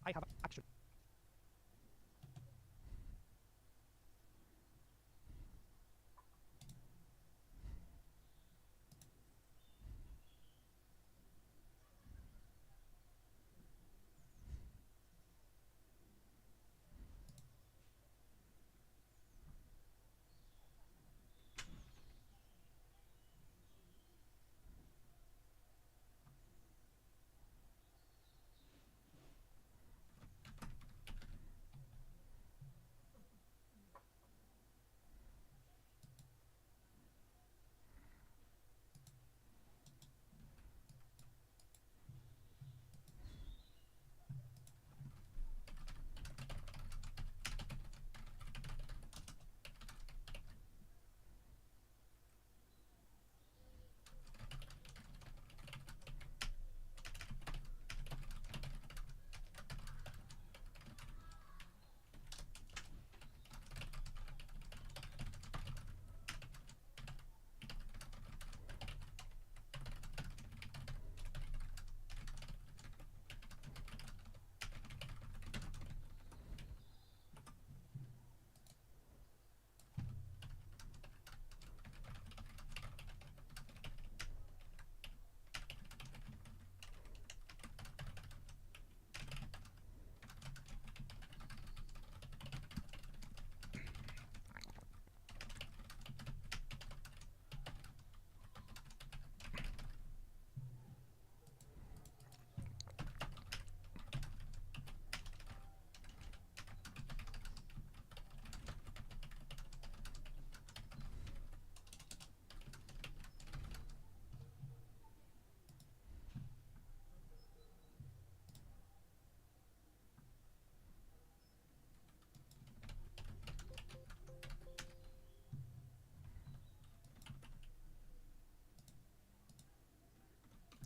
I have action.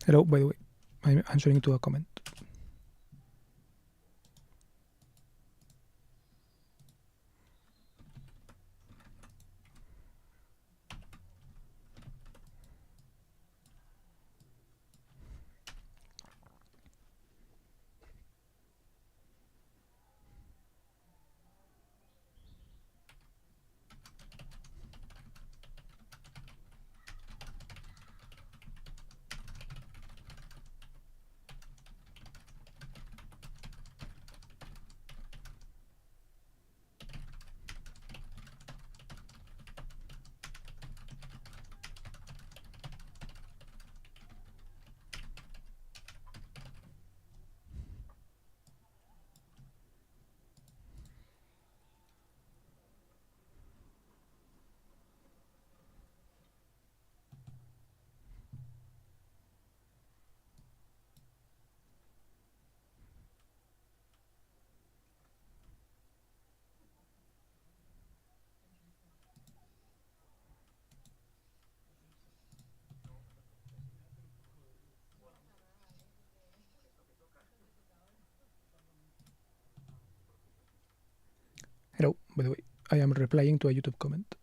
Hello, by the way, I'm answering to a comment. Hello, by the way, I am replying to a YouTube comment.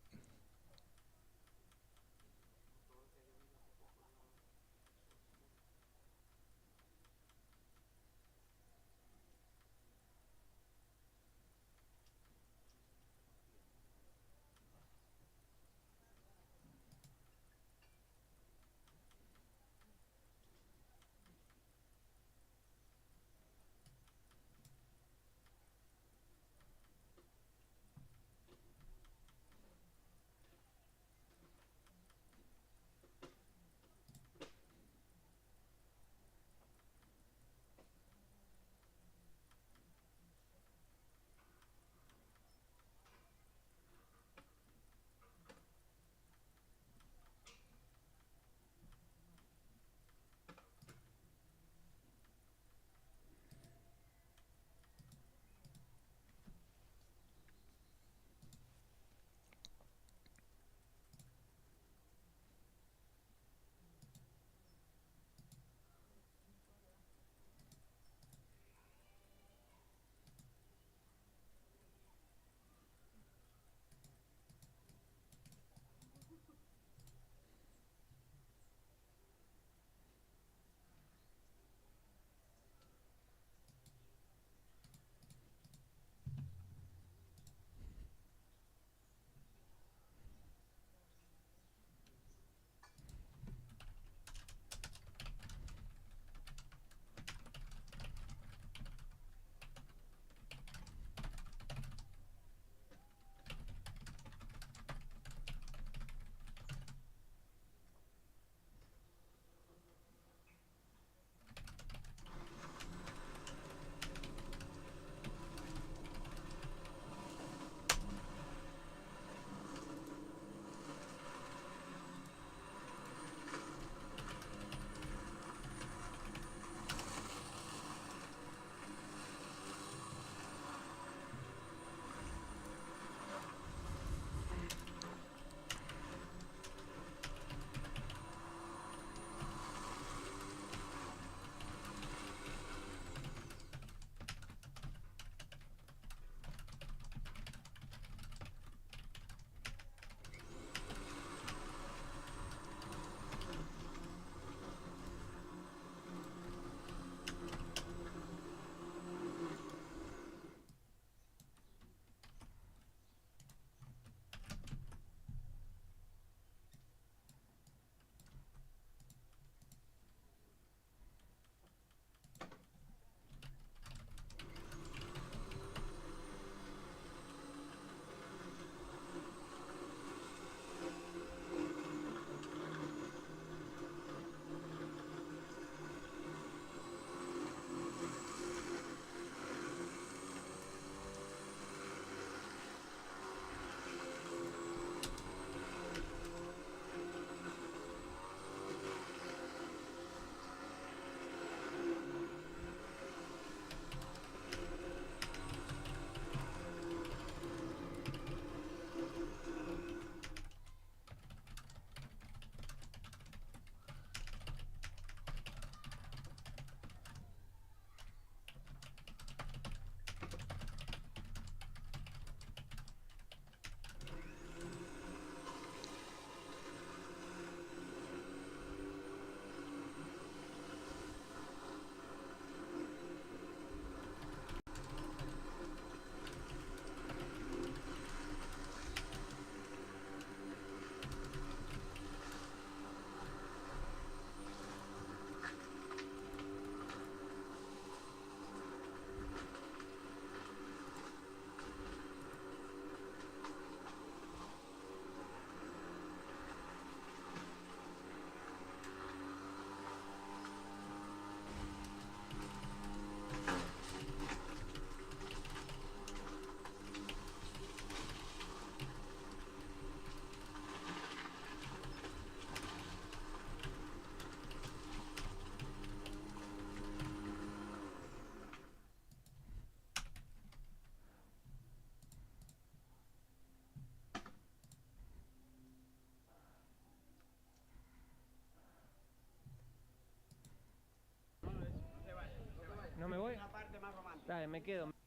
mensaje, me quedo.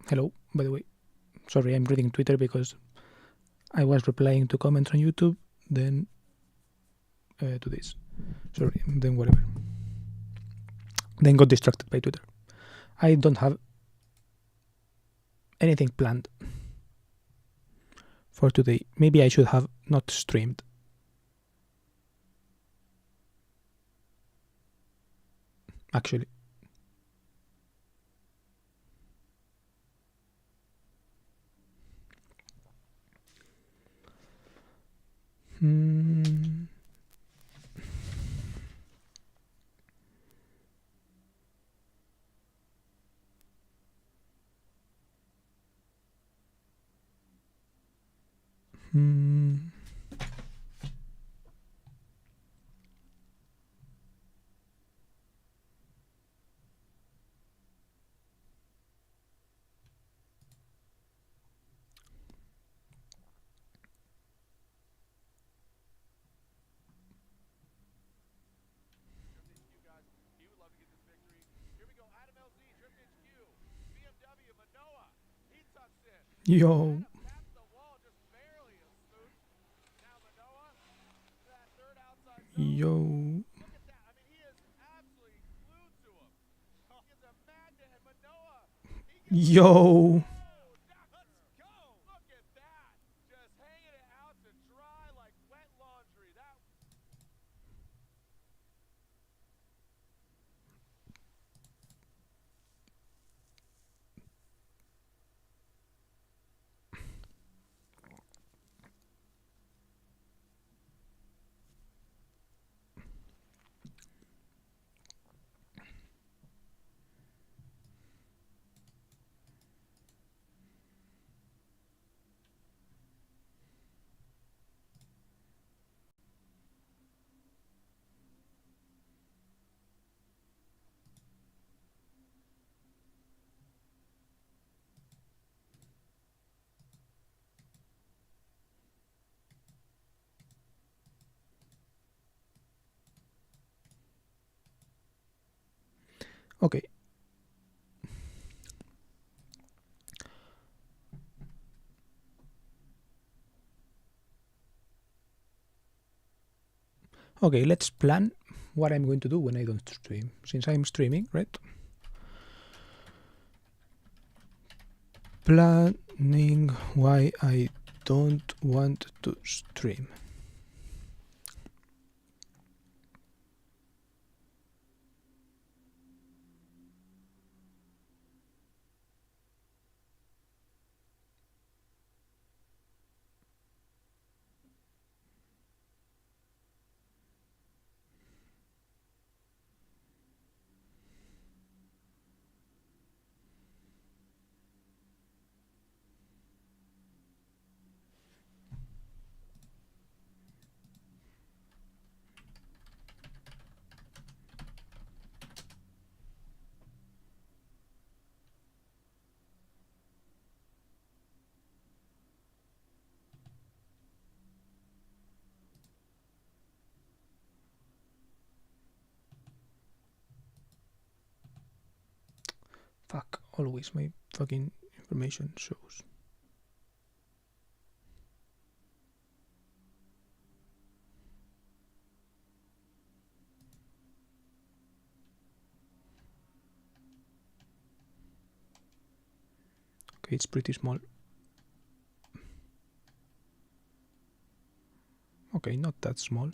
Hello, by the way. Sorry, I'm reading Twitter because I was replying to comments on YouTube, then to this. Sorry, then whatever. Then got distracted by Twitter. I don't have anything planned for today. Maybe I should have not streamed. Actually. Yo. Yo. Yo. Okay. Okay, let's plan what I'm going to do when I don't stream. Since I'm streaming, right? Planning why I don't want to stream. Fuck, always my fucking information shows. Okay, it's pretty small. Okay, not that small.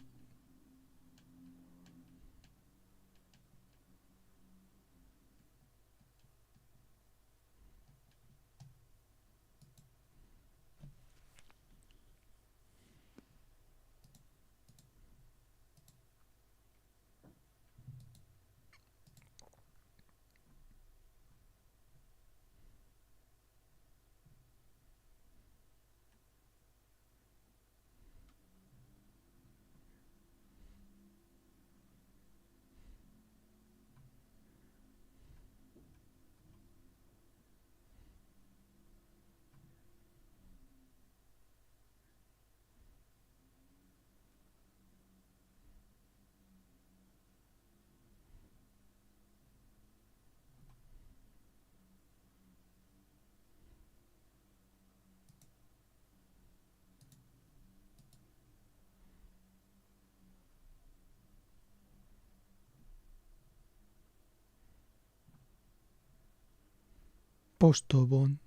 Postobon.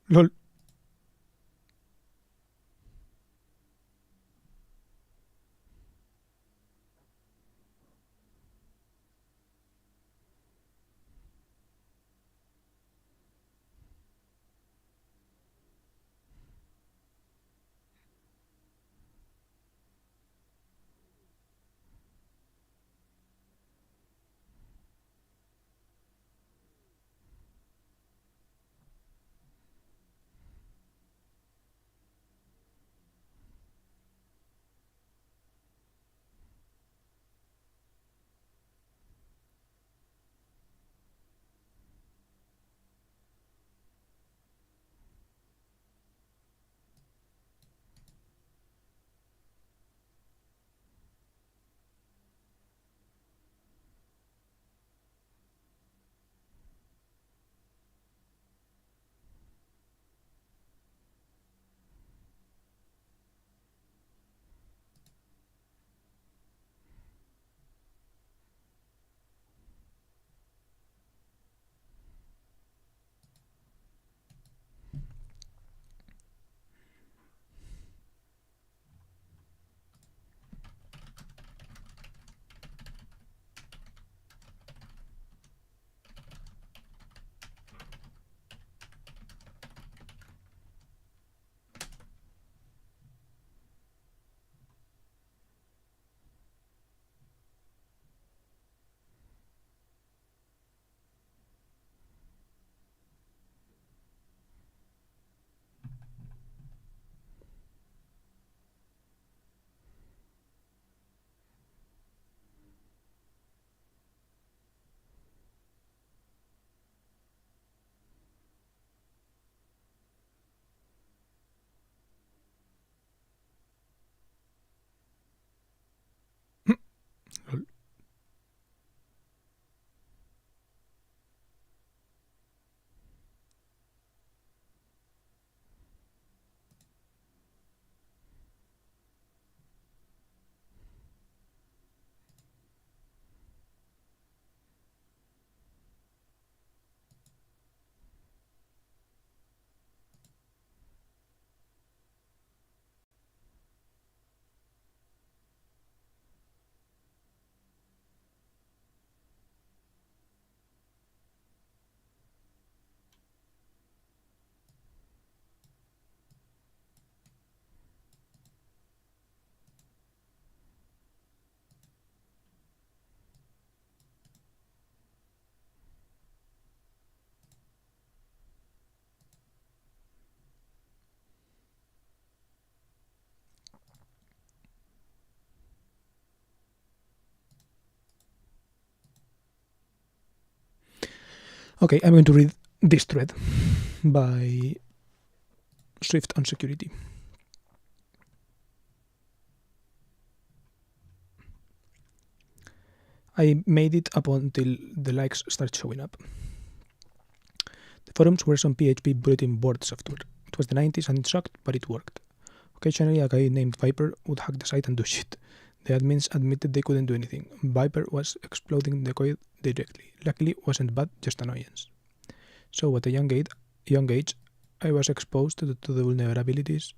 LOL. Okay, I'm going to read this thread by SwiftOnSecurity. I made it up until the likes start showing up. The forums were some PHP bulletin board software. It was the 90s and it sucked, but it worked. Occasionally, a guy named Viper would hack the site and do shit. The admins admitted they couldn't do anything. Viper was exploding the code directly. Luckily, it wasn't bad, just annoyance. So at a young age, I was exposed to the vulnerabilities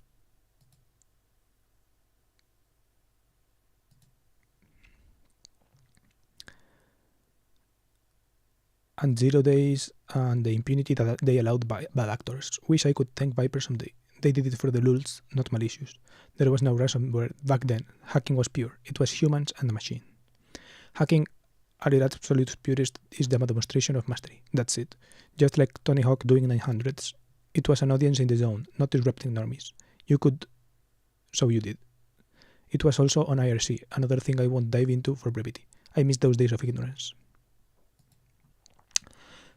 and 0 days and the impunity that they allowed bad actors. Wish I could thank Viper someday. They did it for the lulz, not malicious. There was no ransomware back then. Hacking was pure. It was humans and a machine. Hacking at its absolute purest is the demonstration of mastery. That's it. Just like Tony Hawk doing 900s. It was an audience in the zone, not disrupting normies. You could, so you did. It was also on IRC, another thing I won't dive into for brevity. I miss those days of ignorance.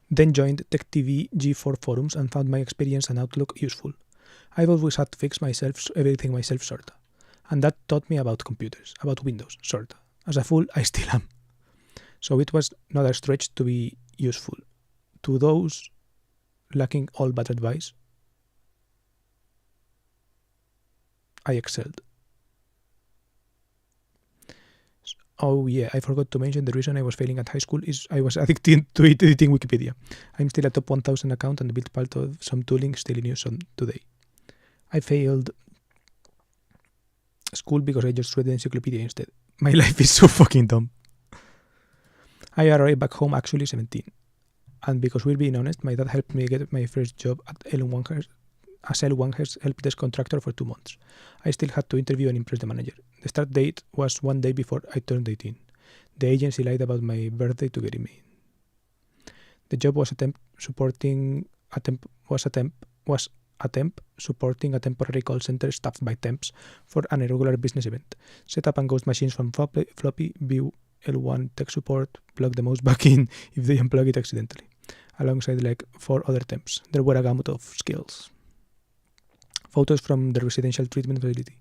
Then joined TechTV G4 forums and found my experience and outlook useful. I've always had to fix everything myself, sorta. And that taught me about computers, about Windows, sorta. As a fool, I still am. So it was not a stretch to be useful. To those lacking all bad advice, I excelled. Oh yeah, I forgot to mention the reason I was failing at high school is I was addicted to editing Wikipedia. I'm still a top 1000 account and built part of some tooling still in use today. I failed school because I just read the encyclopedia instead. My life is so fucking dumb. I arrived back home actually 17. And because we're being honest, my dad helped me get my first job at L1 as L1's help desk contractor for 2 months. I still had to interview and impress the manager. The start date was 1 day before I turned 18. The agency lied about my birthday to get me in. The job was supporting a supporting a temporary call center staffed by temps for an irregular business event. Set up and ghost machines from floppy, view L1 tech support, plug the mouse back in if they unplug it accidentally, alongside like 4 other temps. There were a gamut of skills. Photos from the residential treatment facility.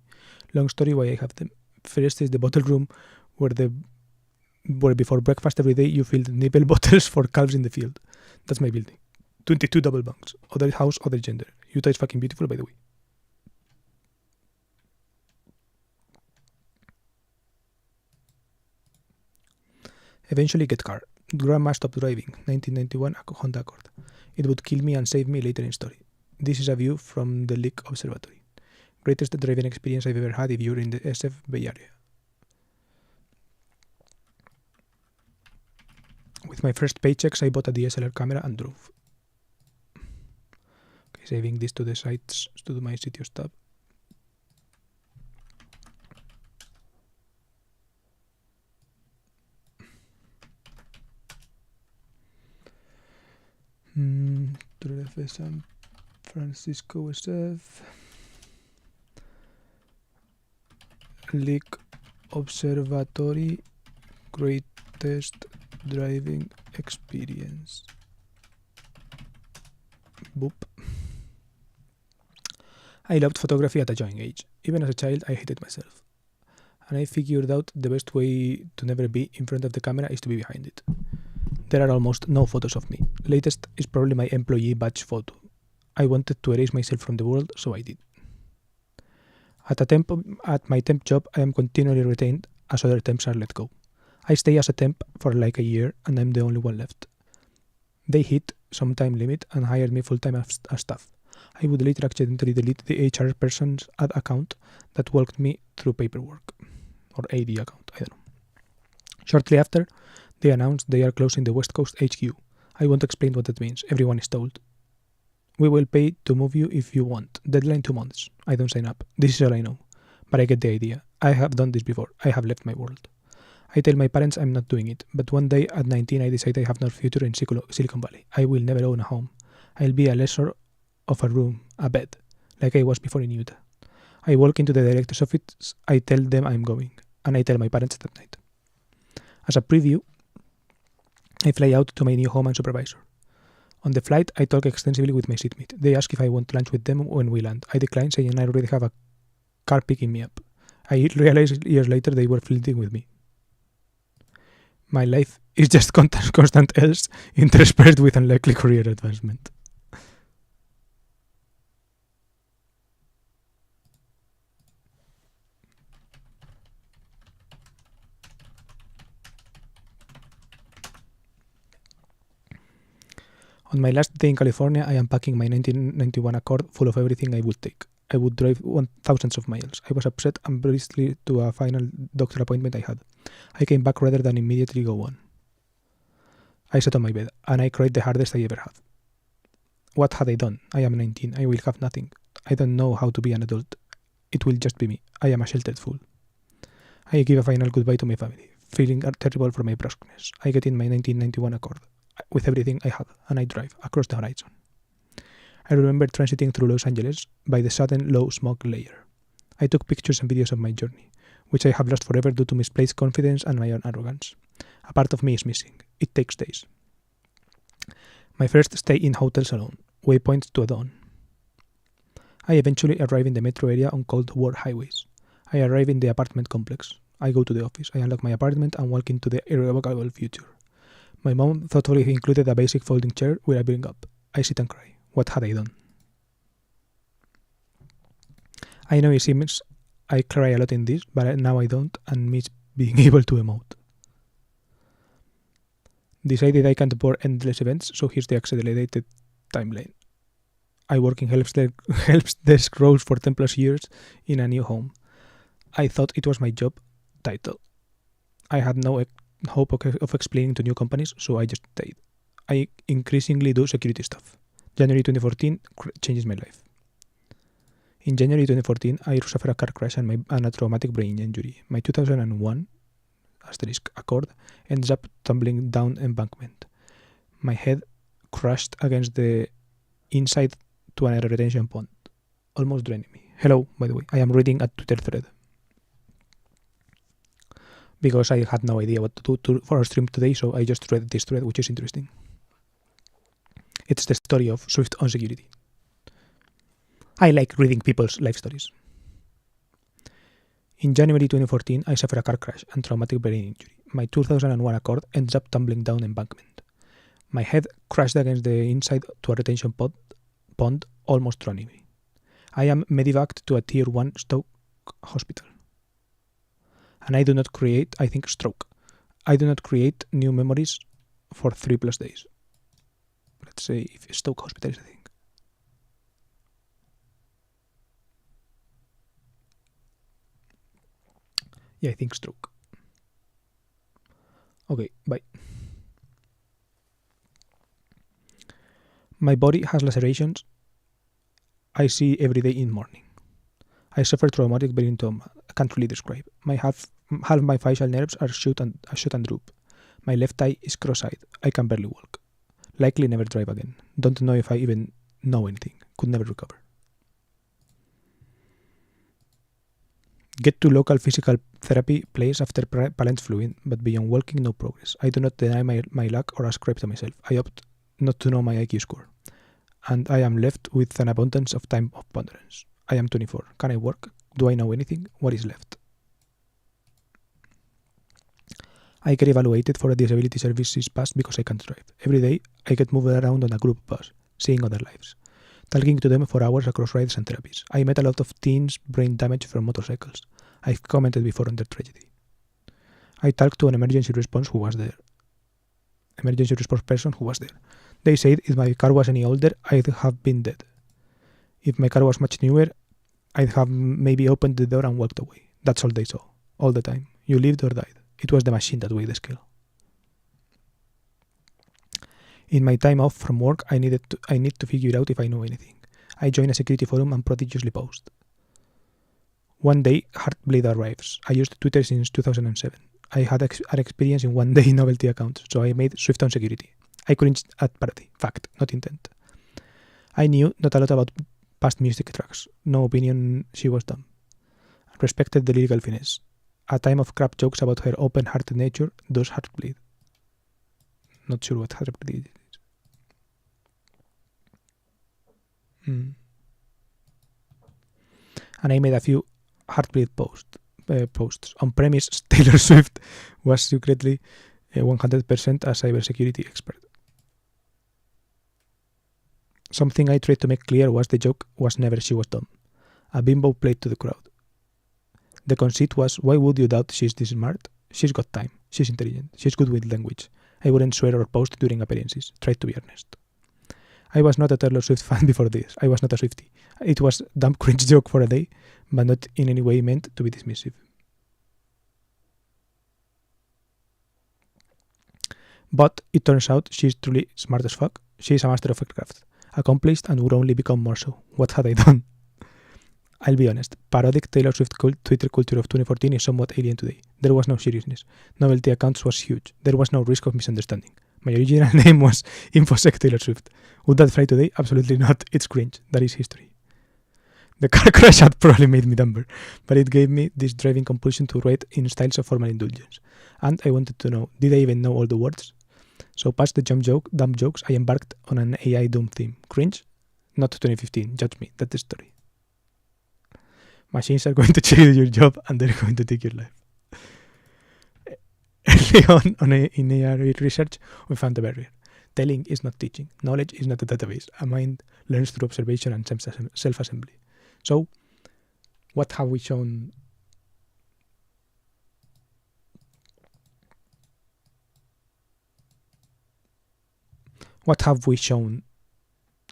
Long story why I have them. First is the bottle room where before breakfast every day you filled nipple bottles for calves in the field. That's my building. 22 double bunks. Other house, other gender. Utah is fucking beautiful, by the way. Eventually get car. Grandma stopped driving. 1991 Honda Accord. It would kill me and save me later in story. This is a view from the Lick Observatory. Greatest driving experience I've ever had if you're in the SF Bay Area. With my first paychecks, I bought a DSLR camera and drove. Okay, saving this to the sites, to my CTOs tab. San Francisco SF. Lick Observatory, greatest driving experience. Boop. I loved photography at a young age. Even as a child, I hated myself. And I figured out the best way to never be in front of the camera is to be behind it. There are almost no photos of me. Latest is probably my employee badge photo. I wanted to erase myself from the world, so I did. At my temp job, I am continually retained as other temps are let go. I stay as a temp for like a year and I'm the only one left. They hit some time limit and hired me full-time as staff. I would later accidentally delete the HR person's ad account that walked me through paperwork. Or AD account, I don't know. Shortly after, they announced they are closing the West Coast HQ. I won't explain what that means. Everyone is told. We will pay to move you if you want. Deadline 2 months. I don't sign up. This is all I know. But I get the idea. I have done this before. I have left my world. I tell my parents I'm not doing it. But one day at 19 I decide I have no future in Silicon Valley. I will never own a home. I'll be a lessor of a room, a bed, like I was before in Utah. I walk into the director's office. I tell them I'm going. And I tell my parents that night. As a preview, I fly out to my new home and supervisor. On the flight, I talk extensively with my seatmate. They ask if I want lunch with them when we land. I decline, saying I already have a car picking me up. I realize years later they were flirting with me. My life is just constant else interspersed with unlikely career advancement. On my last day in California, I am packing my 1991 Accord full of everything I would take. I would drive thousands of miles. I was upset and bristly to a final doctor appointment I had. I came back rather than immediately go on. I sat on my bed, and I cried the hardest I ever had. What had I done? I am 19. I will have nothing. I don't know how to be an adult. It will just be me. I am a sheltered fool. I give a final goodbye to my family, feeling terrible for my brusqueness. I get in my 1991 Accord with everything I had, and I drive across the horizon. I remember transiting through Los Angeles by the sudden low smoke layer. I took pictures and videos of my journey, which I have lost forever due to misplaced confidence and my own arrogance. A part of me is missing. It takes days. My first stay in hotels alone, waypoints to a dawn. I eventually arrive in the metro area on Cold War highways. I arrive in the apartment complex. I go to the office. I unlock my apartment and walk into the irrevocable future. My mom thoughtfully included a basic folding chair where I bring up. I sit and cry. What had I done? I know it seems I cry a lot in this, but now I don't and miss being able to emote. Decided I can't bore endless events, so here's the accelerated timeline. I work in help desk roles for 10 plus years in a new home. I thought it was my job title. I had no hope of explaining to new companies, so I just stayed. I increasingly do security stuff. January 2014 changes my life. In January 2014, I suffered a car crash and a traumatic brain injury. My 2001 Accord ends up tumbling down embankment. My head crashed against the inside to an retention pond, almost draining me. Hello, by the way, I am reading a Twitter thread because I had no idea what to do for our stream today, so I just read this thread, which is interesting. It's the story of SwiftOnSecurity. I like reading people's life stories. In January 2014, I suffered a car crash and traumatic brain injury. My 2001 Accord ends up tumbling down embankment. My head crashed against the inside to a retention pond, almost drowning me. I am medevaced to a Tier 1 stroke hospital. And I do not create new memories for 3+ days. Let's say if Stoke Hospital is a thing. Yeah, I think stroke. Okay, bye. My body has lacerations I see every day in morning. I suffer traumatic brain trauma. I can't really describe. Half my facial nerves are shut and droop. My left eye is cross-eyed. I can barely walk. Likely never drive again. Don't know if I even know anything. Could never recover. Get to local physical therapy place after palate fluid, but beyond walking, no progress. I do not deny my luck or ascribe to myself. I opt not to know my IQ score. And I am left with an abundance of time of ponderance. I am 24. Can I work? Do I know anything? What is left? I get evaluated for a disability services pass because I can't drive. Every day, I get moved around on a group bus, seeing other lives, talking to them for hours across rides and therapies. I met a lot of teens brain damage from motorcycles. I've commented before on their tragedy. I talked to an emergency response person who was there. They said if my car was any older, I'd have been dead. If my car was much newer, I'd have maybe opened the door and walked away. That's all they saw, all the time. You lived or died. It was the machine that weighed the scale. In my time off from work, I need to figure out if I know anything. I join a security forum and prodigiously post. One day, Heartbleed arrives. I used Twitter since 2007. I had an experience in one day novelty accounts, so I made SwiftOnSecurity. I cringed at parody. Fact, not intent. I knew not a lot about past music tracks. No opinion, she was dumb. Respected the lyrical finesse. A time of crap jokes about her open-hearted nature does Heartbleed. Not sure what Heartbleed is. And I made a few heartbreak posts. On-premise, Taylor Swift was secretly 100% a cybersecurity expert. Something I tried to make clear was the joke was never she was dumb. A bimbo played to the crowd. The conceit was, why would you doubt she's this smart? She's got time. She's intelligent. She's good with language. I wouldn't swear or post during appearances. Tried to be earnest. I was not a Taylor Swift fan before this. I was not a Swiftie. It was dumb cringe joke for a day, but not in any way meant to be dismissive. But it turns out she's truly smart as fuck. She is a master of her craft. Accomplished and would only become more so. What had I done? I'll be honest, parodic Taylor Swift Twitter culture of 2014 is somewhat alien today. There was no seriousness. Novelty accounts was huge. There was no risk of misunderstanding. My original name was InfoSec Taylor Swift. Would that fly today? Absolutely not. It's cringe. That is history. The car crash had probably made me dumber, but it gave me this driving compulsion to write in styles of formal indulgence. And I wanted to know, did I even know all the words? So past the dumb jokes, I embarked on an AI doom theme. Cringe? Not 2015. Judge me. That's the story. Machines are going to change your job and they're going to take your life. Early on in AI research, we found a barrier. Telling is not teaching. Knowledge is not a database. A mind learns through observation and self-assembly. So, what have we shown? What have we shown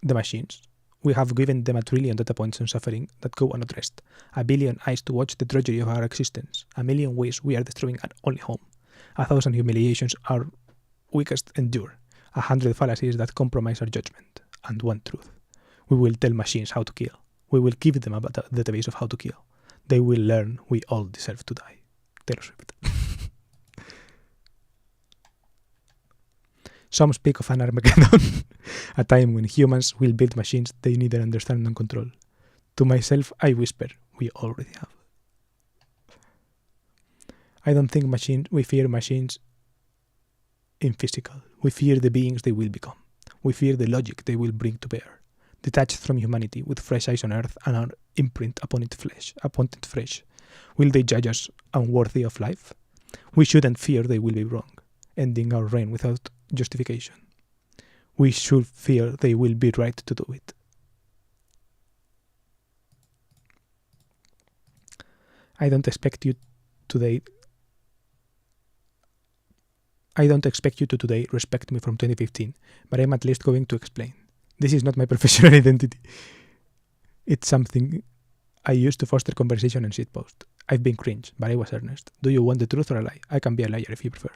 the machines? We have given them 1 trillion data points on suffering that go unaddressed, 1 billion eyes to watch the drudgery of our existence, 1 million ways we are destroying our only home, 1,000 humiliations our weakest endure, 100 fallacies that compromise our judgment, and 1 truth. We will tell machines how to kill. We will give them a database of how to kill. They will learn we all deserve to die. Taylor Swift. Some speak of an Armageddon, a time when humans will build machines they neither understand nor control. To myself, I whisper, we already have. I don't think we fear machines in physical. We fear the beings they will become. We fear the logic they will bring to bear. Detached from humanity, with fresh eyes on earth and our imprint upon it fresh. Will they judge us unworthy of life? We shouldn't fear they will be wrong, ending our reign without justification. We should fear they will be right to do it. I don't expect you to today respect me from 2015, but I'm at least going to explain. This is not my professional identity. It's something I use to foster conversation and shitpost. I've been cringe, but I was earnest. Do you want the truth or a lie? I can be a liar if you prefer.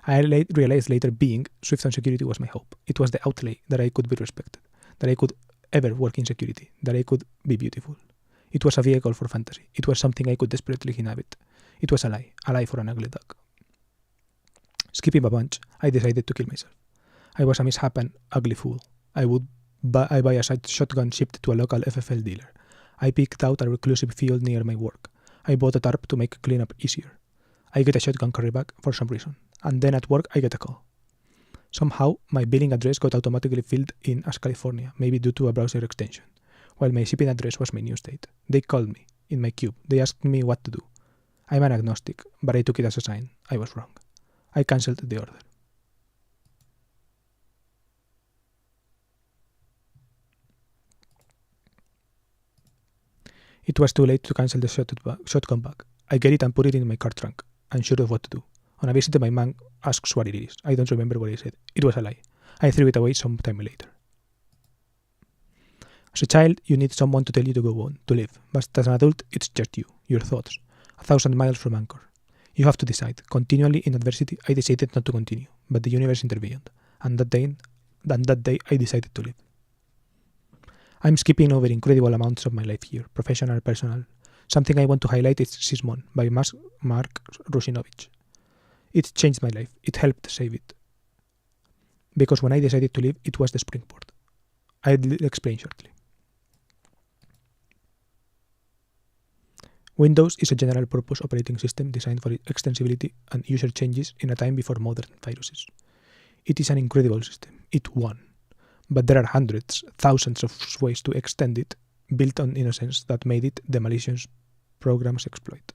I realized later being SwiftOnSecurity was my hope. It was the outlay that I could be respected, that I could ever work in security, that I could be beautiful. It was a vehicle for fantasy. It was something I could desperately inhabit. It was a lie for an ugly duck. Skipping a bunch, I decided to kill myself. I was a misshapen, ugly fool. I buy a shotgun shipped to a local FFL dealer. I picked out a reclusive field near my work. I bought a tarp to make cleanup easier. I get a shotgun carry bag for some reason. And then at work, I get a call. Somehow, my billing address got automatically filled in as California, maybe due to a browser extension, while my shipping address was my new state. They called me, in my cube. They asked me what to do. I'm an agnostic, but I took it as a sign. I was wrong. I cancelled the order. It was too late to cancel the shotgun bag. I get it and put it in my car trunk, unsure of what to do. On a visit, my mom asks what it is. I don't remember what I said. It was a lie. I threw it away some time later. As a child, you need someone to tell you to go on, to live. But as an adult, it's just you, your thoughts, 1,000 miles from anchor. You have to decide. Continually in adversity, I decided not to continue, but the universe intervened. And that day, I decided to live. I'm skipping over incredible amounts of my life here, professional and personal. Something I want to highlight is Sismon by Mark Rusinovich. It changed my life. It helped save it. Because when I decided to leave, it was the springboard. I'll explain shortly. Windows is a general-purpose operating system designed for extensibility and user changes in a time before modern viruses. It is an incredible system. It won. but there are hundreds, thousands of ways to extend it, built on innocence that made it the malicious programs exploit.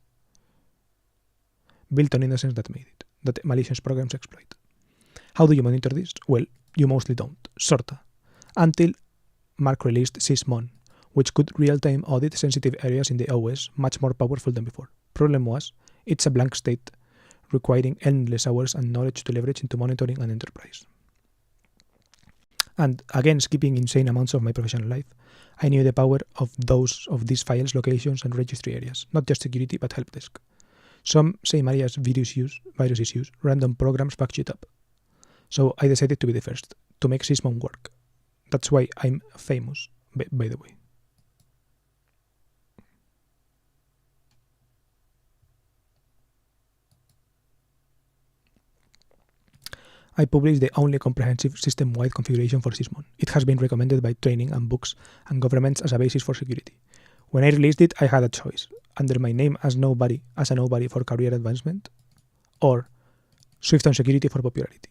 Built on innocence that made it, that malicious programs exploit. How do you monitor this? Well, you mostly don't, sorta. Until Mark released Sysmon, which could real-time audit sensitive areas in the OS much more powerful than before. Problem was, it's a blank state requiring endless hours and knowledge to leverage into monitoring an enterprise. And again, skipping insane amounts of my professional life, I knew the power of these files, locations, and registry areas, not just security but help desk. Some same areas viruses use, random programs back shit up. So I decided to be the first, to make Sysmon work. That's why I'm famous, by the way. I published the only comprehensive system-wide configuration for Sysmon. It has been recommended by training and books and governments as a basis for security. When I released it, I had a choice, under my name as a nobody for career advancement, or SwiftOnSecurity for popularity.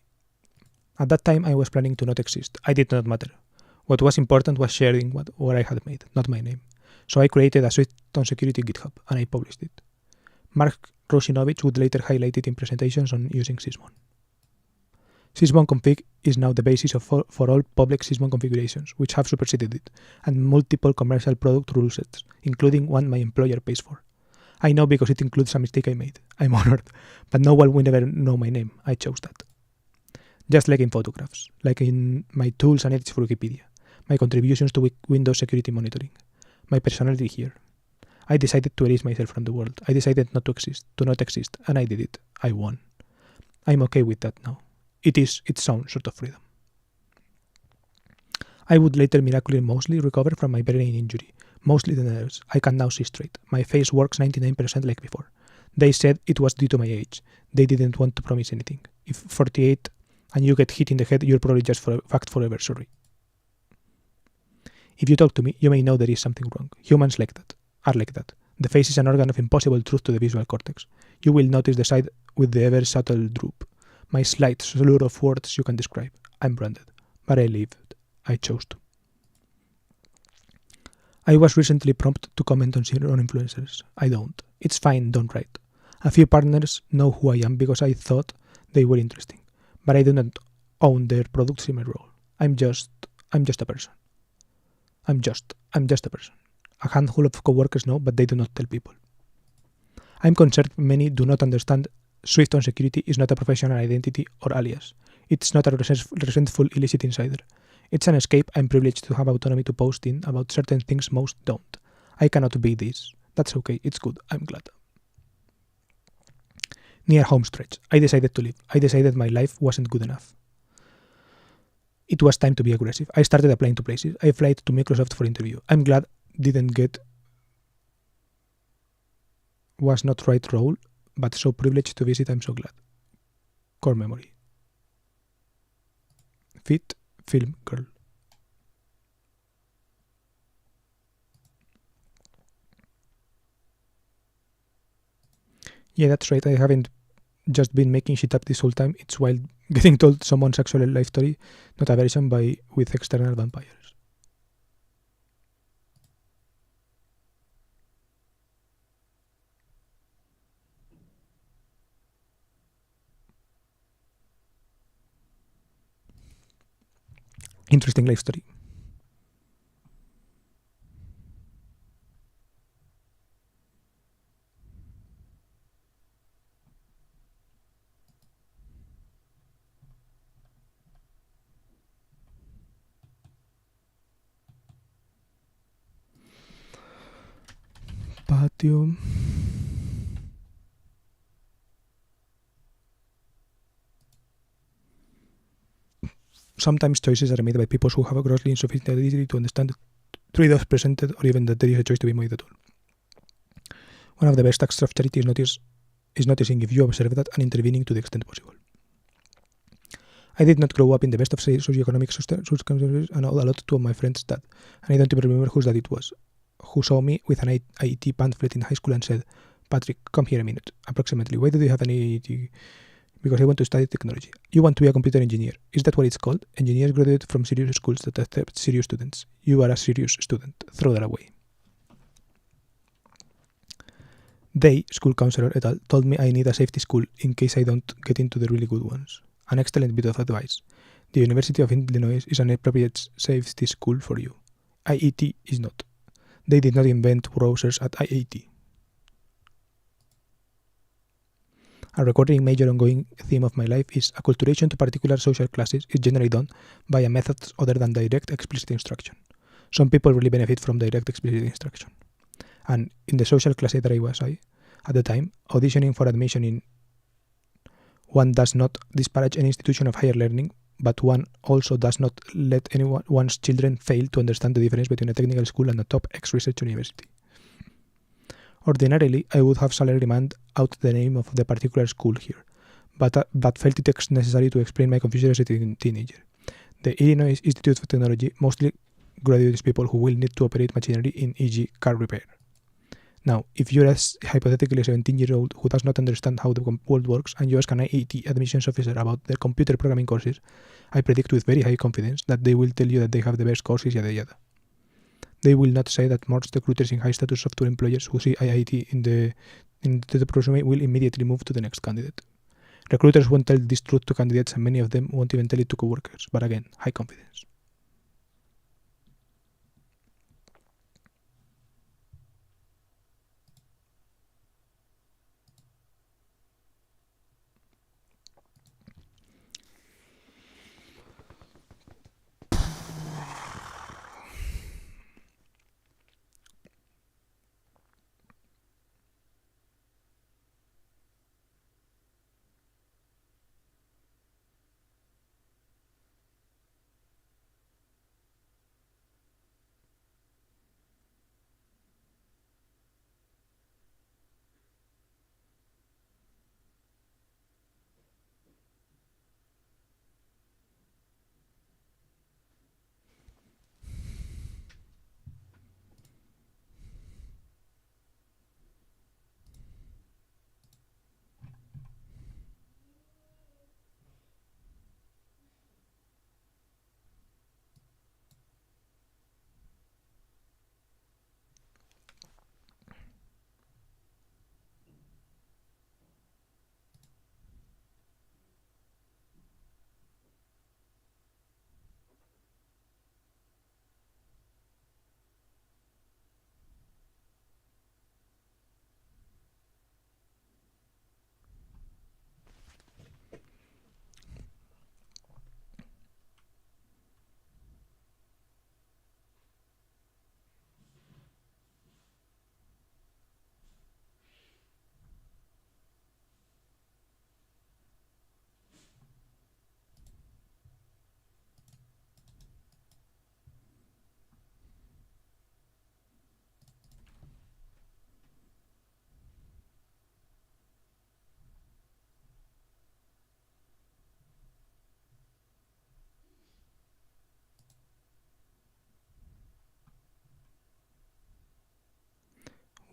At that time, I was planning to not exist. I did not matter. What was important was sharing what I had made, not my name. So I created a SwiftOnSecurity GitHub, and I published it. Mark Russinovich would later highlight it in presentations on using Sysmon. Sysmon config is now the basis for all public Sysmon configurations, which have superseded it, and multiple commercial product rule sets, including one my employer pays for. I know because it includes a mistake I made. I'm honored, but no one will never know my name. I chose that. Just like in photographs, like in my tools and edits for Wikipedia, my contributions to Windows security monitoring, my personality here. I decided to erase myself from the world. I decided not to exist, and I did it. I won. I'm okay with that now. It is its own sort of freedom. I would later miraculously recover from my brain injury, mostly the nerves. I can now see straight. My face works 99% like before. They said it was due to my age. They didn't want to promise anything. If 48 and you get hit in the head, you're probably just fucked forever, sorry. If you talk to me, you may know there is something wrong. Humans are like that. The face is an organ of impossible truth to the visual cortex. You will notice the side with the ever subtle droop. My slight slur of words you can describe. I'm branded. But I lived. I chose to. I was recently prompted to comment on influencers. I don't. It's fine, don't write. A few partners know who I am because I thought they were interesting. But I do not own their products in my role. I'm just a person. I'm just a person. A handful of coworkers know, but they do not tell people. I'm concerned many do not understand SwiftOnSecurity is not a professional identity or alias. It's not a resentful illicit insider. It's an escape. I'm privileged to have autonomy to post in about certain things most don't. I cannot be this. That's okay. It's good. I'm glad. Near home stretch. I decided to leave. I decided my life wasn't good enough. It was time to be aggressive. I started applying to places. I applied to Microsoft for interview. I'm glad didn't get was not right role, but so privileged to visit, I'm so glad. Core memory. Fit, film, girl. Yeah, that's right. I haven't just been making shit up this whole time. It's while getting told someone's actual life story, not a version with external vampires. Interesting life story. Patio. Sometimes choices are made by people who have a grossly insufficient ability to understand trade-offs presented or even that there is a choice to be made at all. One of the best acts of charity is noticing if you observe that and intervening to the extent possible. I did not grow up in the best of socioeconomic circumstances and owe a lot to my friend's dad, and I don't even remember whose dad it was, who saw me with an IT pamphlet in high school and said, "Patrick, come here a minute, approximately. Why do you have an IT because I want to study technology. You want to be a computer engineer. Is that what it's called? Engineers graduate from serious schools that accept serious students. You are a serious student. Throw that away. They, school counselor et al., told me I need a safety school in case I don't get into the really good ones. An excellent bit of advice. The University of Illinois is an appropriate safety school for you. IET is not. They did not invent browsers at IIT. A recurring major ongoing theme of my life is acculturation to particular social classes is generally done by a method other than direct explicit instruction. Some people really benefit from direct explicit instruction. And in the social class that I was at the time, auditioning for admission in one does not disparage any institution of higher learning, but one also does not let one's children fail to understand the difference between a technical school and a top X-research university. Ordinarily, I would have salary demand out the name of the particular school here, but felt it necessary to explain my confusion as a teenager. The Illinois Institute of Technology mostly graduates people who will need to operate machinery in e.g. car repair. Now, if you're a hypothetically 17-year-old who does not understand how the world works and you ask an IIT admissions officer about their computer programming courses, I predict with very high confidence that they will tell you that they have the best courses, yada yada. They will not say that most recruiters in high-status software employers who see IIT in the resume will immediately move to the next candidate. Recruiters won't tell this truth to candidates, and many of them won't even tell it to coworkers. But again, high confidence.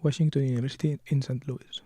Washington University in St. Louis.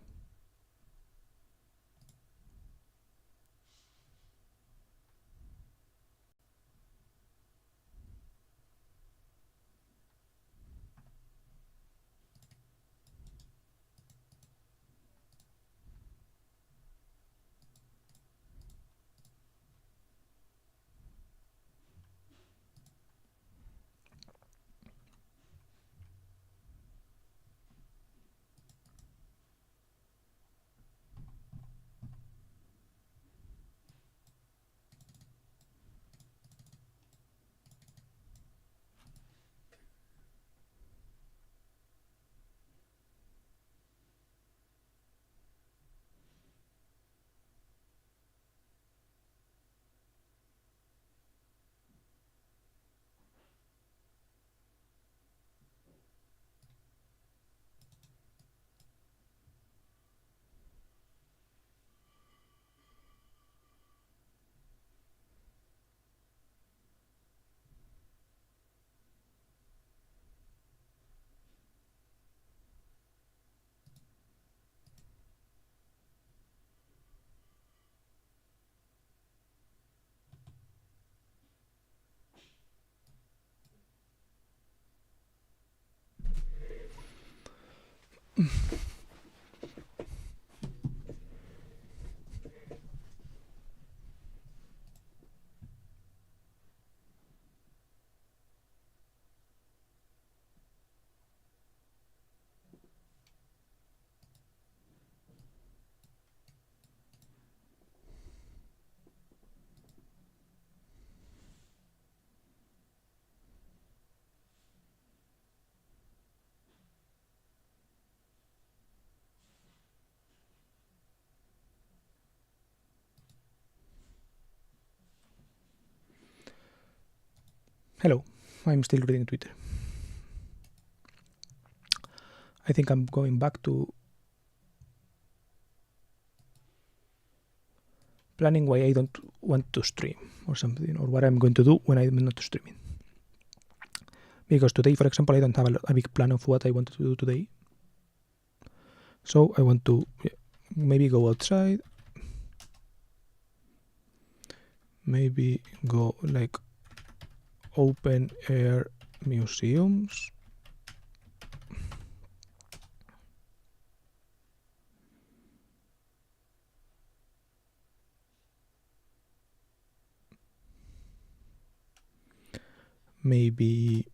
Hello, I'm still reading Twitter. I think I'm going back to planning why I don't want to stream or something, or what I'm going to do when I'm not streaming. Because today, for example, I don't have a big plan of what I want to do today. So I want to maybe go outside, maybe go like open air museums. Maybe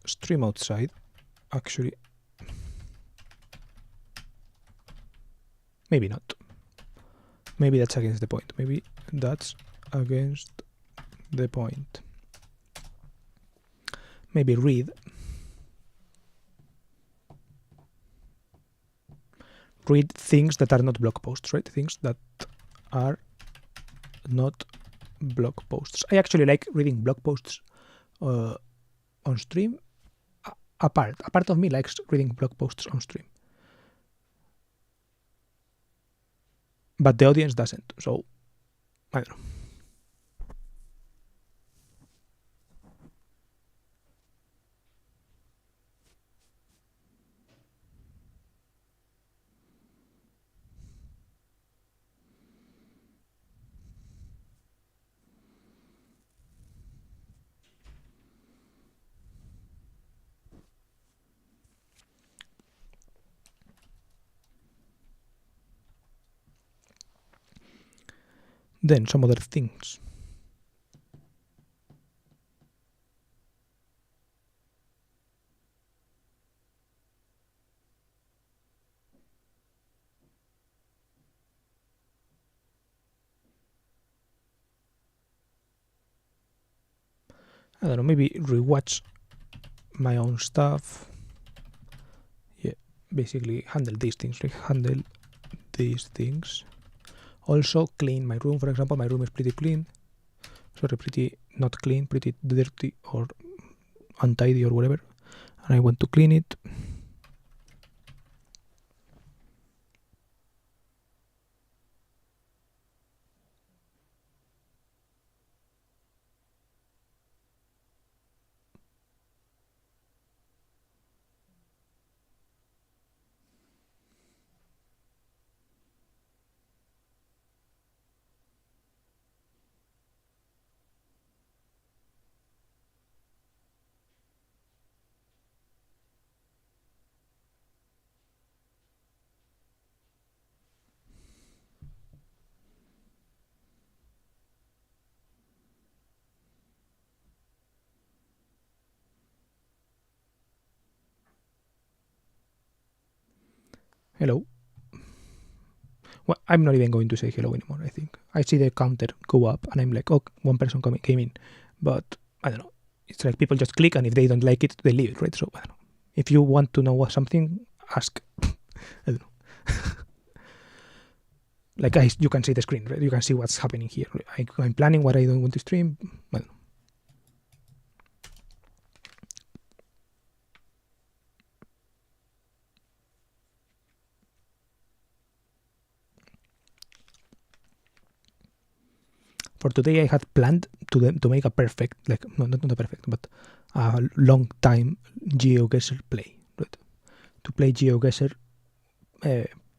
stream outside, actually. Maybe not. Maybe that's against the point. Maybe that's against the point. Maybe read. Read things that are not blog posts, right? Things that are not blog posts. I actually like reading blog posts on stream. A part of me likes reading blog posts on stream, but the audience doesn't. So I don't know. Then some other things. I don't know, maybe rewatch my own stuff. Yeah, basically handle these things, like handle these things. Also clean my room, for example. My room is pretty clean. Sorry, pretty not clean, pretty dirty or untidy or whatever. And I want to clean it. Hello. Well, I'm not even going to say hello anymore, I think. I see the counter go up and I'm like, oh, one person came in. But I don't know. It's like people just click and if they don't like it, they leave it, right? So I don't know. If you want to know something, ask. I don't know. Like you can see the screen, right? You can see what's happening here. I'm planning what I don't want to stream. I don't know. For today, I had planned to make a perfect, like not a perfect, but a long time GeoGuessr play, right? To play GeoGuessr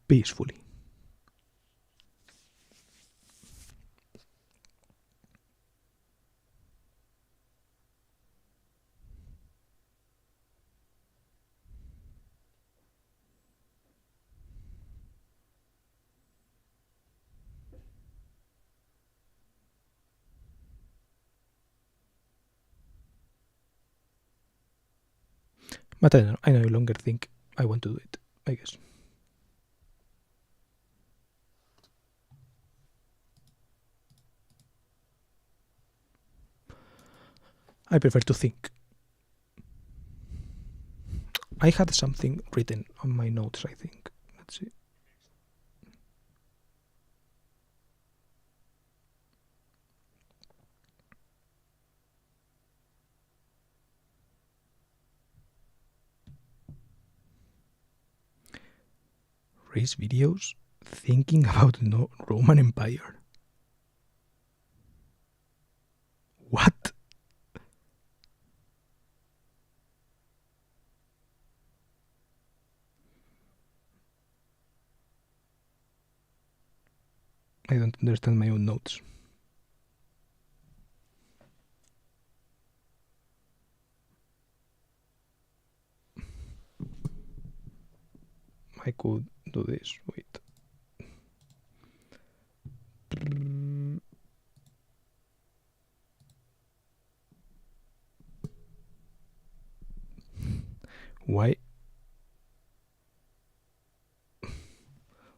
peacefully. But I don't know. I no longer think I want to do it, I guess. I prefer to think. I had something written on my notes, I think. Let's see. Race videos thinking about the Roman Empire. What? I don't understand my own notes. I could do this. Wait. Why?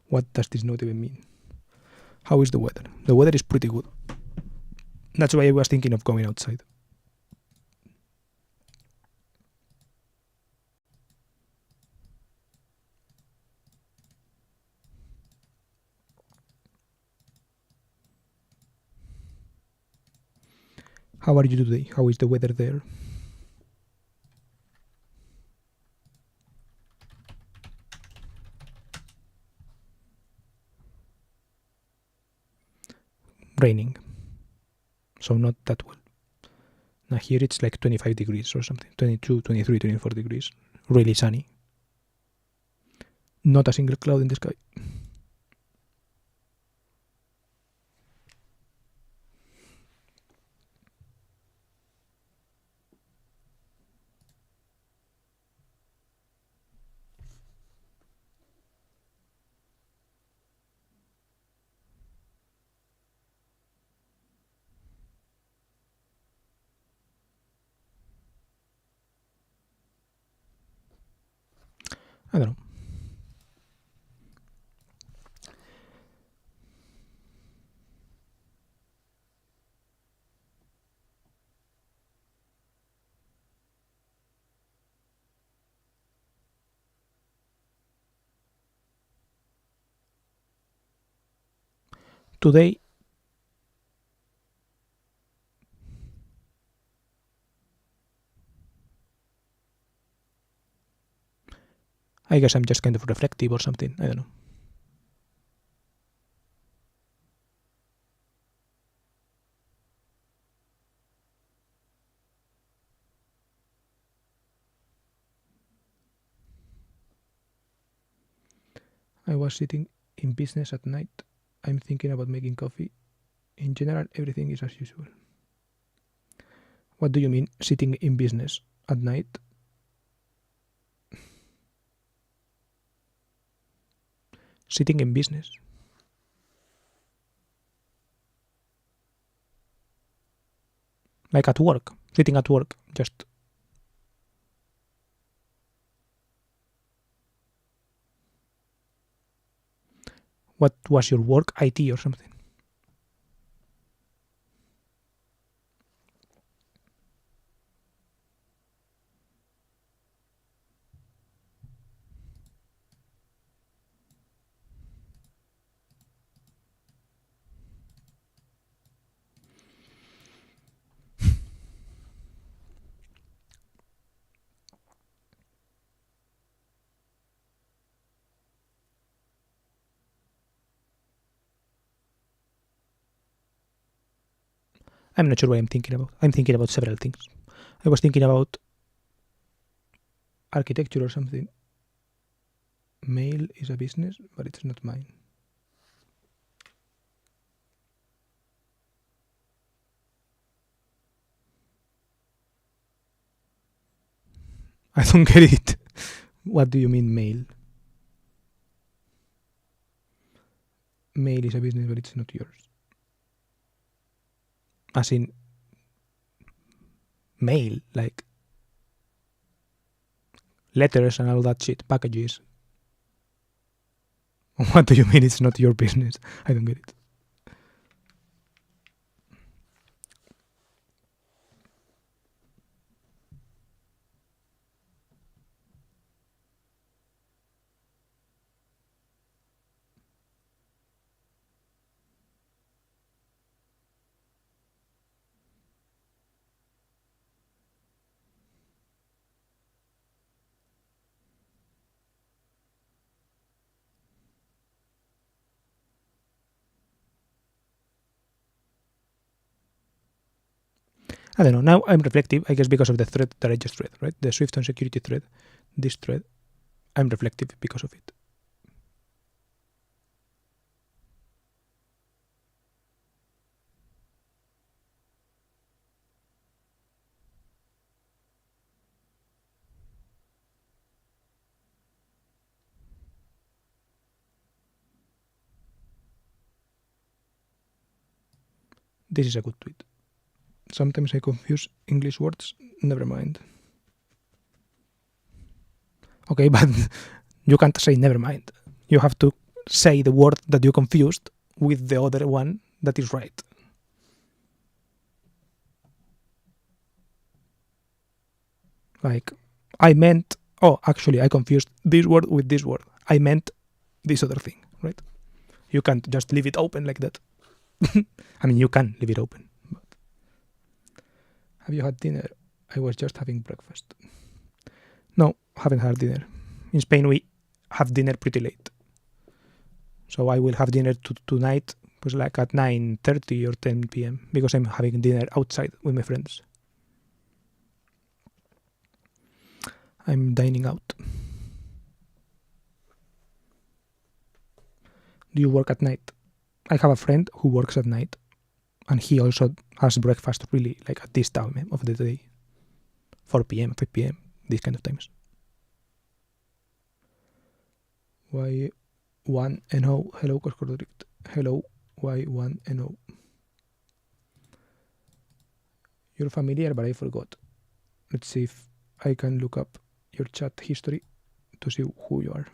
What does this not even mean? How is the weather? The weather is pretty good. That's why I was thinking of going outside. How are you today? How is the weather there? Raining. So not that well. Now here it's like 25 degrees or something. 22, 23, 24 degrees. Really sunny. Not a single cloud in the sky. I don't know. Today, I guess I'm just kind of reflective or something. I don't know. I was sitting in business at night. I'm thinking about making coffee. In general, everything is as usual. What do you mean, sitting in business at night? Sitting in business. Like at work. Sitting at work. Just. What was your work? IT or something? I'm not sure what I'm thinking about. I'm thinking about several things. I was thinking about architecture or something. Mail is a business, but it's not mine. I don't get it. What do you mean mail? Mail is a business, but it's not yours. As in mail, like letters and all that shit, packages. What do you mean it's not your business? I don't get it. I don't know. Now I'm reflective, I guess, because of the thread that I just read, right? The Swift on security thread, this thread. I'm reflective because of it. This is a good tweet. Sometimes I confuse English words. Never mind. Okay, but you can't say never mind. You have to say the word that you confused with the other one that is right. Like, I meant, oh, actually, I confused this word with this word. I meant this other thing, right? You can't just leave it open like that. I mean, you can leave it open. But have you had dinner? I was just having breakfast. No, haven't had dinner. In Spain, we have dinner pretty late. So I will have dinner tonight, pues like at 9:30 or 10 p.m. because I'm having dinner outside with my friends. I'm dining out. Do you work at night? I have a friend who works at night, and he also has breakfast really like at this time of the day, 4 p.m., 5 p.m., these kind of times. Y1NO, hello Cosco Drift, hello Y1NO. You're familiar, but I forgot. Let's see if I can look up your chat history to see who you are.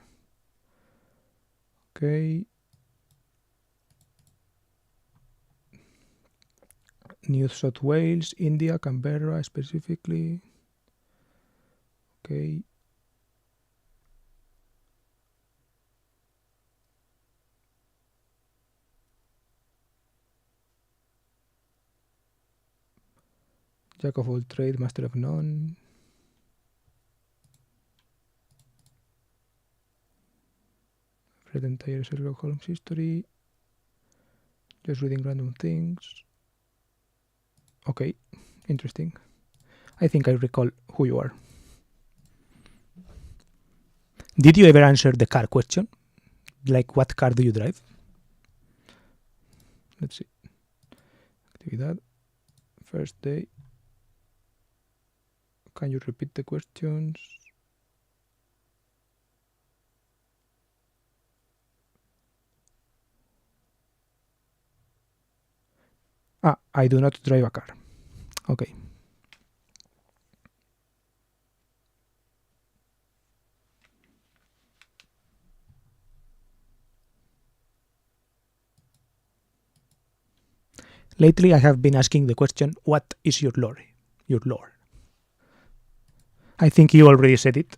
Okay. New South Wales, India, Canberra specifically. Okay. Jack of all trades, master of none. Read entire Sherlock Holmes history. Just reading random things. Okay, interesting. I think I recall who you are. Did you ever answer the car question? Like, what car do you drive? Let's see. Actividad. First day. Can you repeat the questions? I do not drive a car. Okay. Lately, I have been asking the question, what is your lore? Your lore. I think you already said it.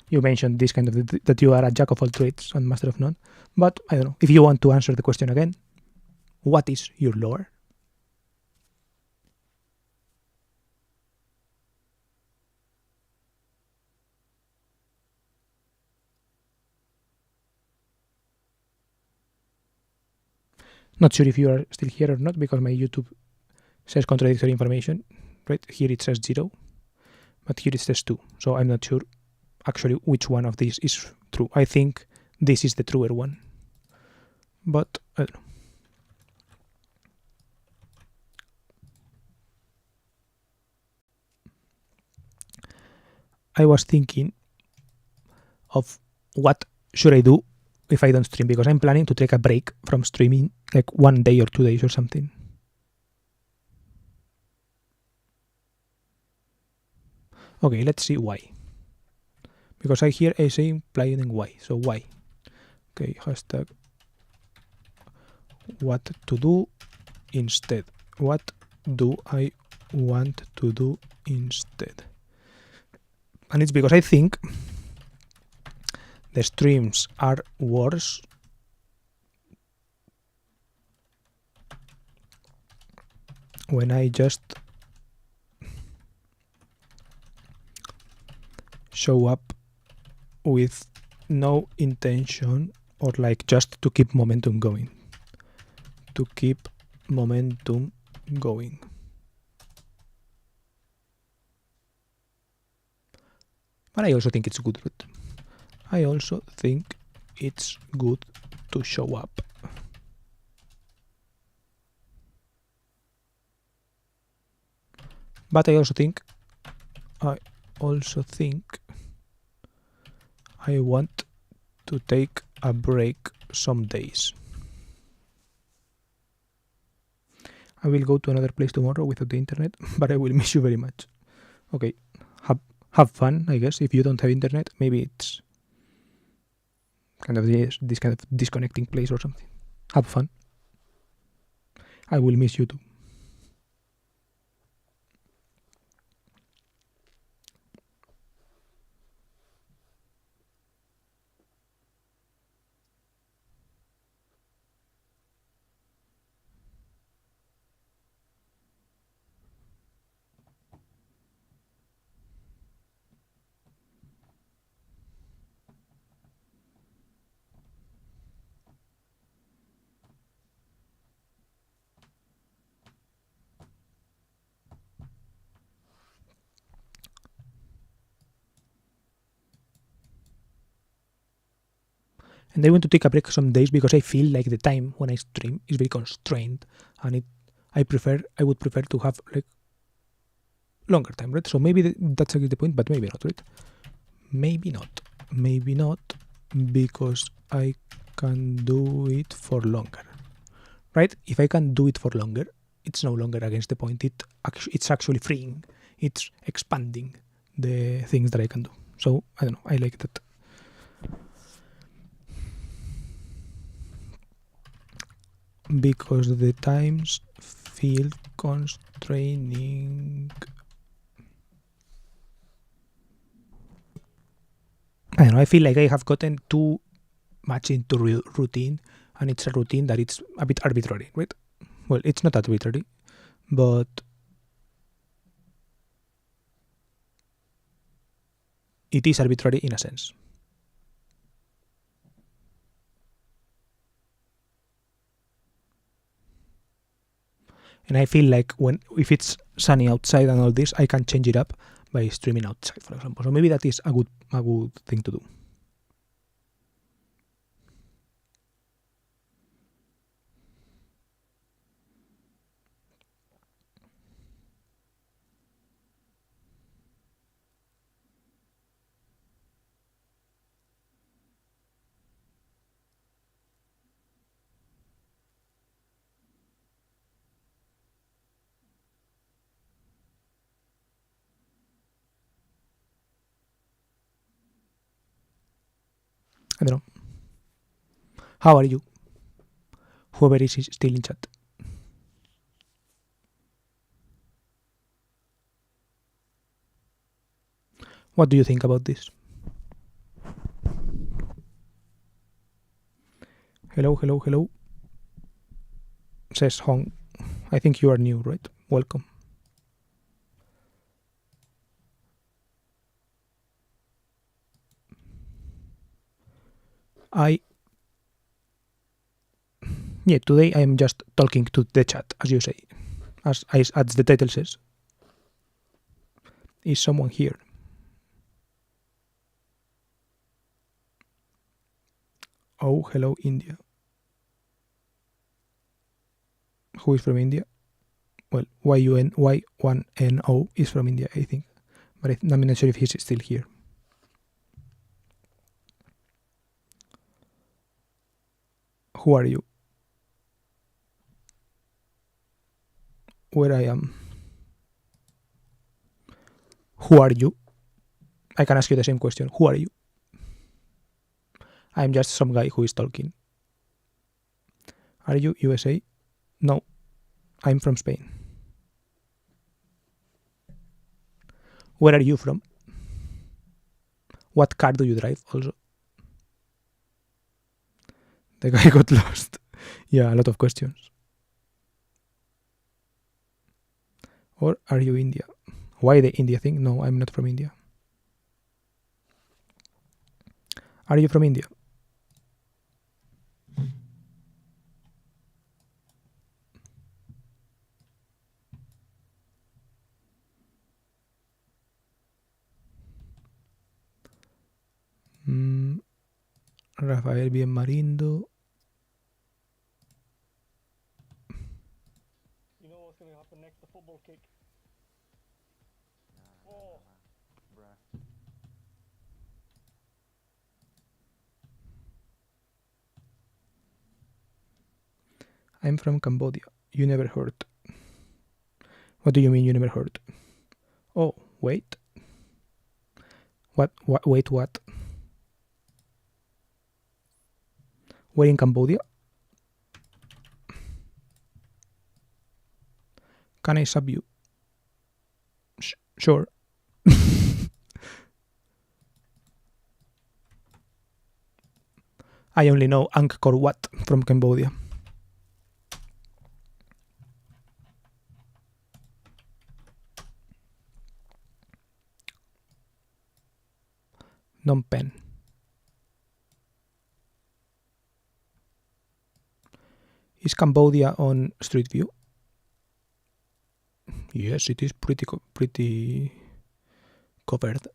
You mentioned this kind of, that you are a jack of all trades and master of none. But I don't know, if you want to answer the question again, what is your lore? Not sure if you are still here or not, because my YouTube says contradictory information. Right here it says 0, but here it says 2. So I'm not sure actually which one of these is true. I think this is the truer one, but I don't know. I was thinking of what should I do if I don't stream, because I'm planning to take a break from streaming, like 1 day or 2 days or something. Okay, let's see why. Because I hear I say implying why. So why? Okay, hashtag what to do instead. What do I want to do instead? And it's because I think the streams are worse when I just show up with no intention, or like just to keep momentum going. To keep momentum going. But I also think it's good. I also think it's good to show up. But I also think I want to take a break some days. I will go to another place tomorrow without the internet, but I will miss you very much. Okay, have fun, I guess. If you don't have internet, maybe it's kind of this kind of disconnecting place or something. Have fun. I will miss you too. And I want to take a break some days because I feel like the time when I stream is very constrained, and I would prefer to have like longer time, right? So maybe that's the point, but maybe not, right? Maybe not, because I can do it for longer, right? If I can do it for longer, it's no longer against the point. It's actually freeing. It's expanding the things that I can do. So I don't know. I like that. Because the times feel constraining. I don't know, I feel like I have gotten too much into routine, and it's a routine that it's a bit arbitrary, right? Well, it's not arbitrary, but it is arbitrary in a sense. And I feel like if it's sunny outside and all this, I can change it up by streaming outside, for example. So maybe that is a good thing to do. I don't know. How are you? Whoever is still in chat. What do you think about this? Hello. Says Hong. I think you are new, right? Welcome. Today I am just talking to the chat, as you say, as the title says. Is someone here? Oh, hello, India. Who is from India? Well, Y1NO is from India, I think. But I'm not sure if he's still here. Who are you? Where I am? Who are you? I can ask you the same question. Who are you? I'm just some guy who is talking. Are you USA? No, I'm from Spain. Where are you from? What car do you drive also? The guy got lost. Yeah, a lot of questions. Or are you India? Why the India thing? No, I'm not from India. Are you from India? Rafael Bien Marindo. You know what's going to happen next? The football kick. Oh. I'm from Cambodia. You never heard. What do you mean you never heard? Oh, wait. What? Wait, what? Where in Cambodia? Can I sub you? Sure. I only know Angkor Wat from Cambodia. Phnom Penh. Is Cambodia on Street View? Yes, it is pretty covered.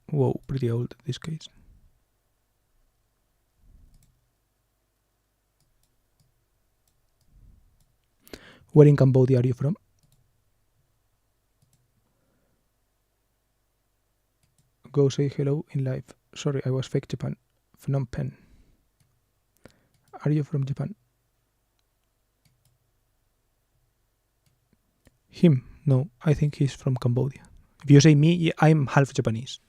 Whoa, pretty old in this case. Where in Cambodia are you from? Go say hello in live. Sorry, I was fake Japan. Phnom Penh. Are you from Japan? Him? No, I think he's from Cambodia. If you say me, yeah, I'm half Japanese.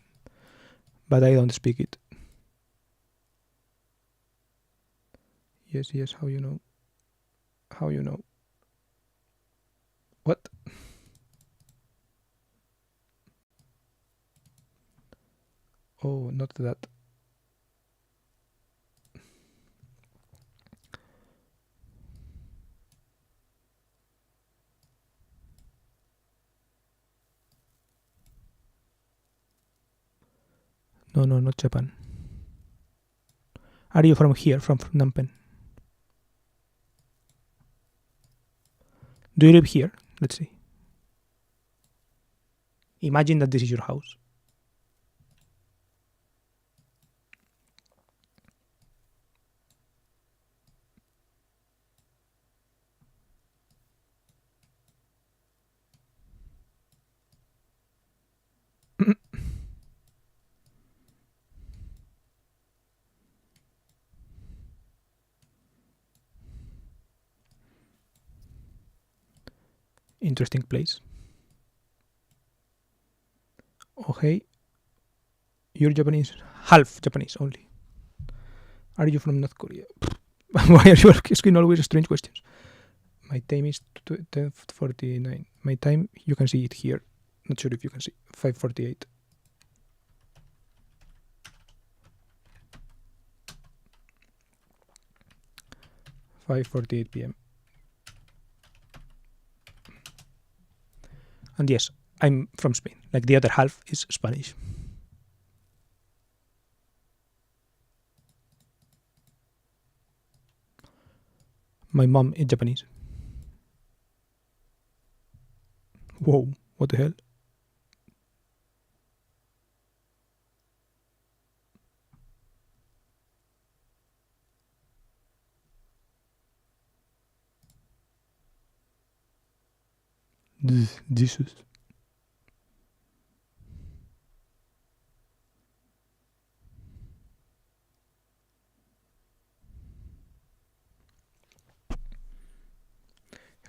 But I don't speak it. Yes, how you know? How you know? What? Oh, not that. No, not Japan. Are you from here, from Phnom Penh? Do you live here? Let's see. Imagine that this is your house. Interesting place. Okay. You're Japanese? Half Japanese only. Are you from North Korea? Why are you asking always strange questions? My time is 10:49. My time, you can see it here. Not sure if you can see. 5:48. 5:48 p.m. And yes, I'm from Spain. Like the other half is Spanish. My mom is Japanese. Whoa, what the hell? Jesus.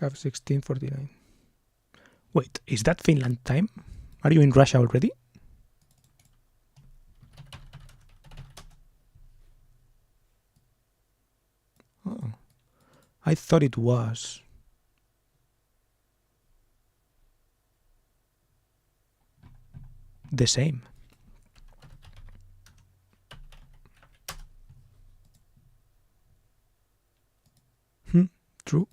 Have 16:49. Wait, is that Finland time? Are you in Russia already? I thought it was. The same. True.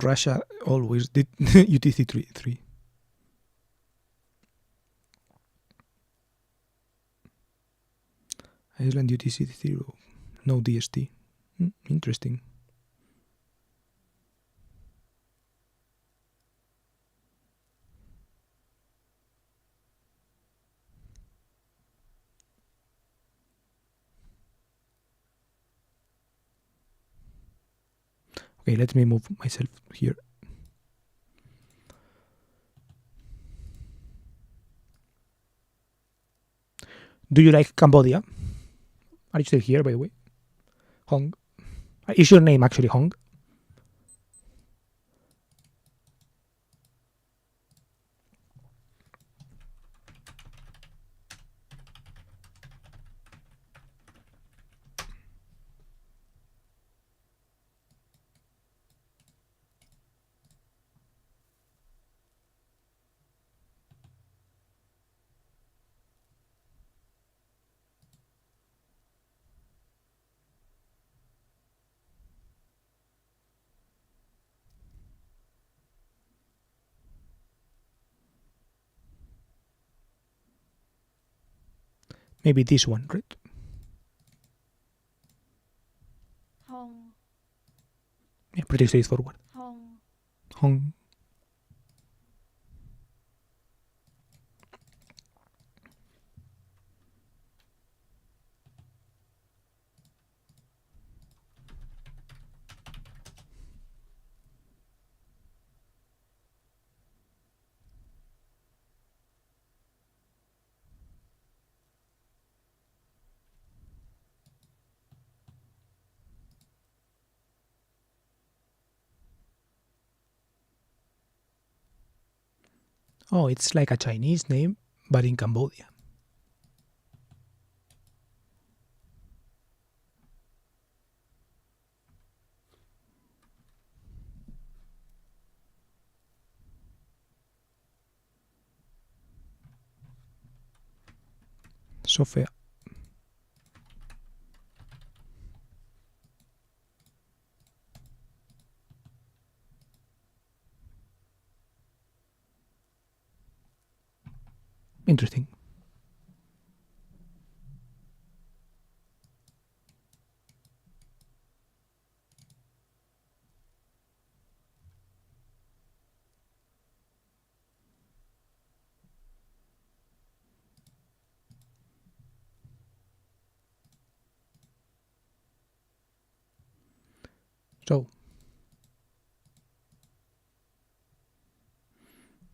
Russia always did UTC 3. Iceland UTC 0. No DST. Interesting. Okay, let me move myself here. Do you like Cambodia? Are you still here, by the way? Hong? Is your name actually Hong? Maybe this one, right? Hong. Yeah, pretty straightforward. Hong. Hong. Oh, it's like a Chinese name, but in Cambodia. Sofia. Interesting. So,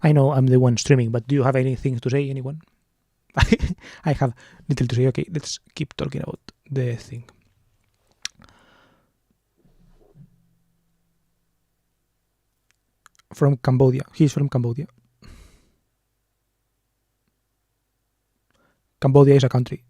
I know I'm the one streaming, but do you have anything to say, anyone? I have little to say. Okay, let's keep talking about the thing. From Cambodia. He's from Cambodia. Cambodia is a country.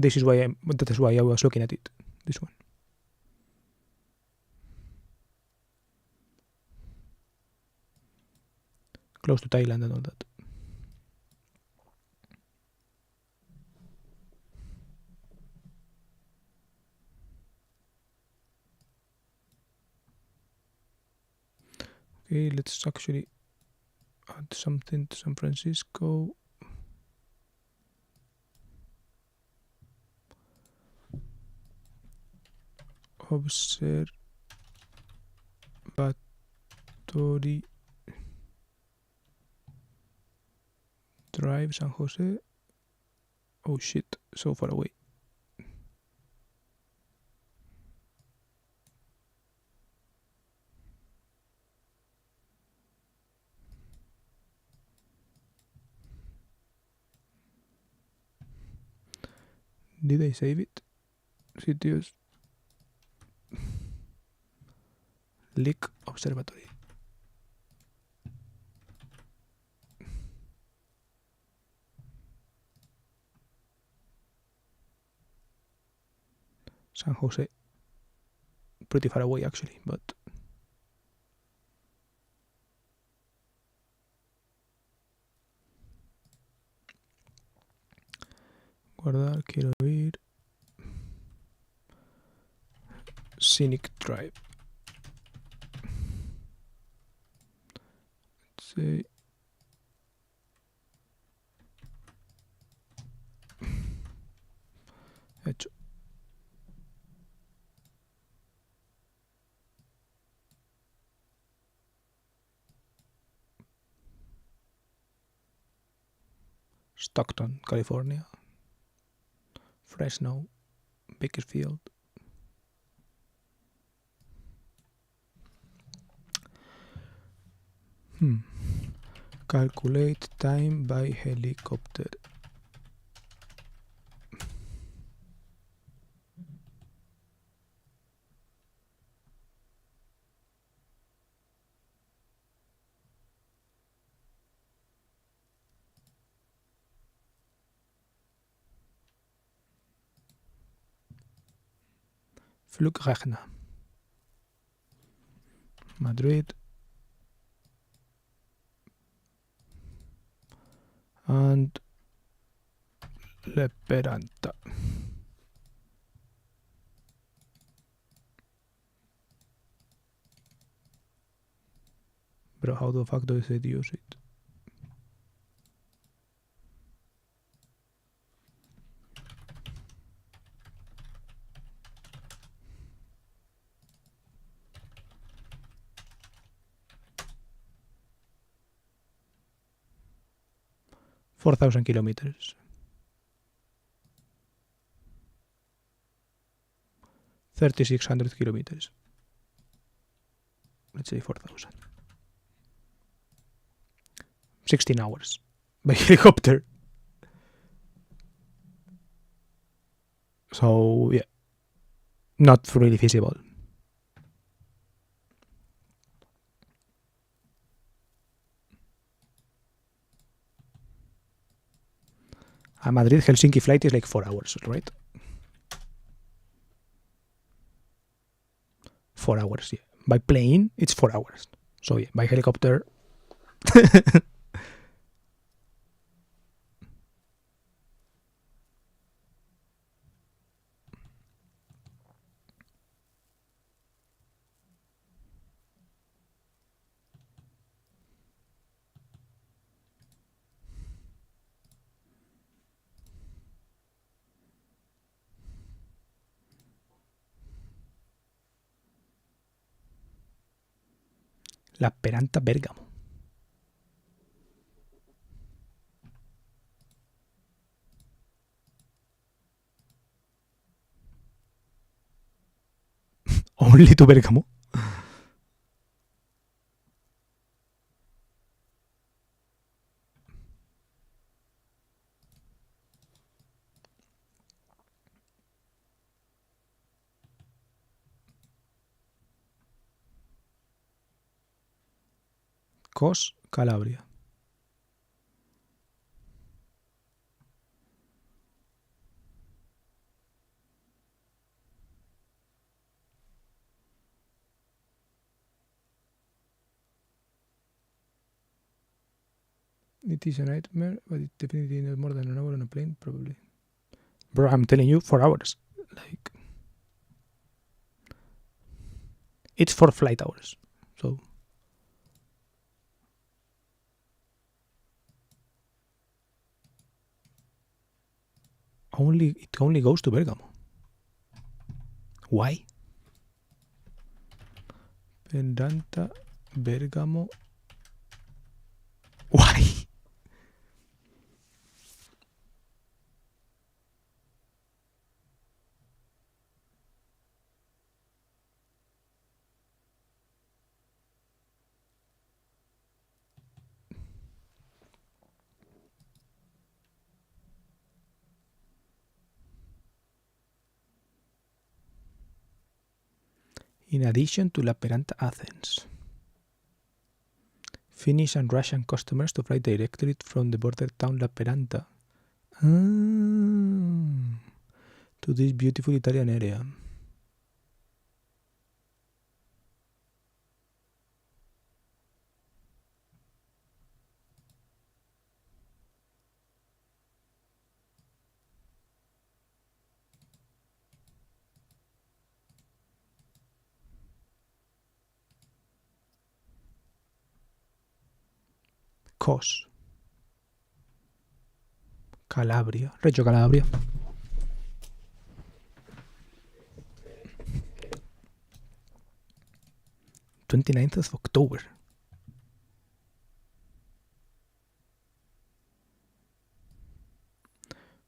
That is why I was looking at it. This one. Close to Thailand and all that. Okay, let's actually add something to San Francisco. Observatory Drive, San Jose. Oh shit, so far away. Did I save it? Sitios. Leak Observatory. San Jose. Pretty far away actually, but guardar, quiero ir. Scenic Drive. Let's say hecho. Stockton, California. Fresno, Bakersfield. Calculate time by helicopter. Flugrechner. Madrid. And Leperanta. Bro, how the fuck do I say use it? $4,000 kilometers. 3,600 kilometers. Let's say 4,000. 16 hours by helicopter. So yeah, not really feasible. A Madrid Helsinki flight is like 4 hours, right? 4 hours, yeah. By plane, it's 4 hours. So yeah, by helicopter. La Peranta Bergamo. Only to Bergamo. Cos, Calabria. It is a nightmare, but it definitely not more than an hour on a plane, probably. Bro, I'm telling you, 4 hours. Like, it's 4 flight hours. So it only goes to Bergamo. Why? Pendanta, Bergamo. Why? In addition to La Peranta Athens, Finnish and Russian customers to fly directly from the border town La Peranta to this beautiful Italian area. Kos, Calabria, Reggio Calabria. 29th of October.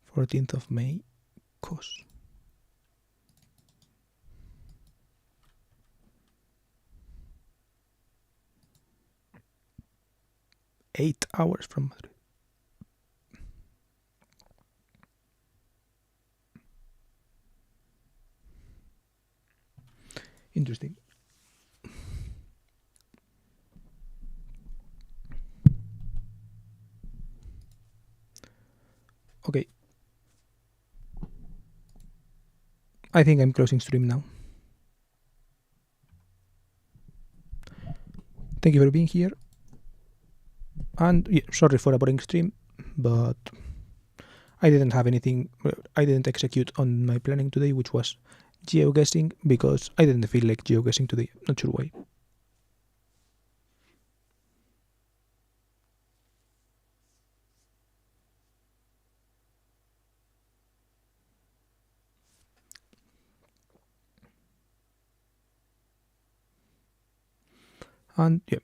Fourteenth of May, Kos. Eight hours from Madrid. Interesting. Okay. I think I'm closing stream now. Thank you for being here. And yeah, sorry for a boring stream, but I didn't have anything, I didn't execute on my planning today, which was geoguessing, because I didn't feel like geoguessing today. Not sure why. And yeah.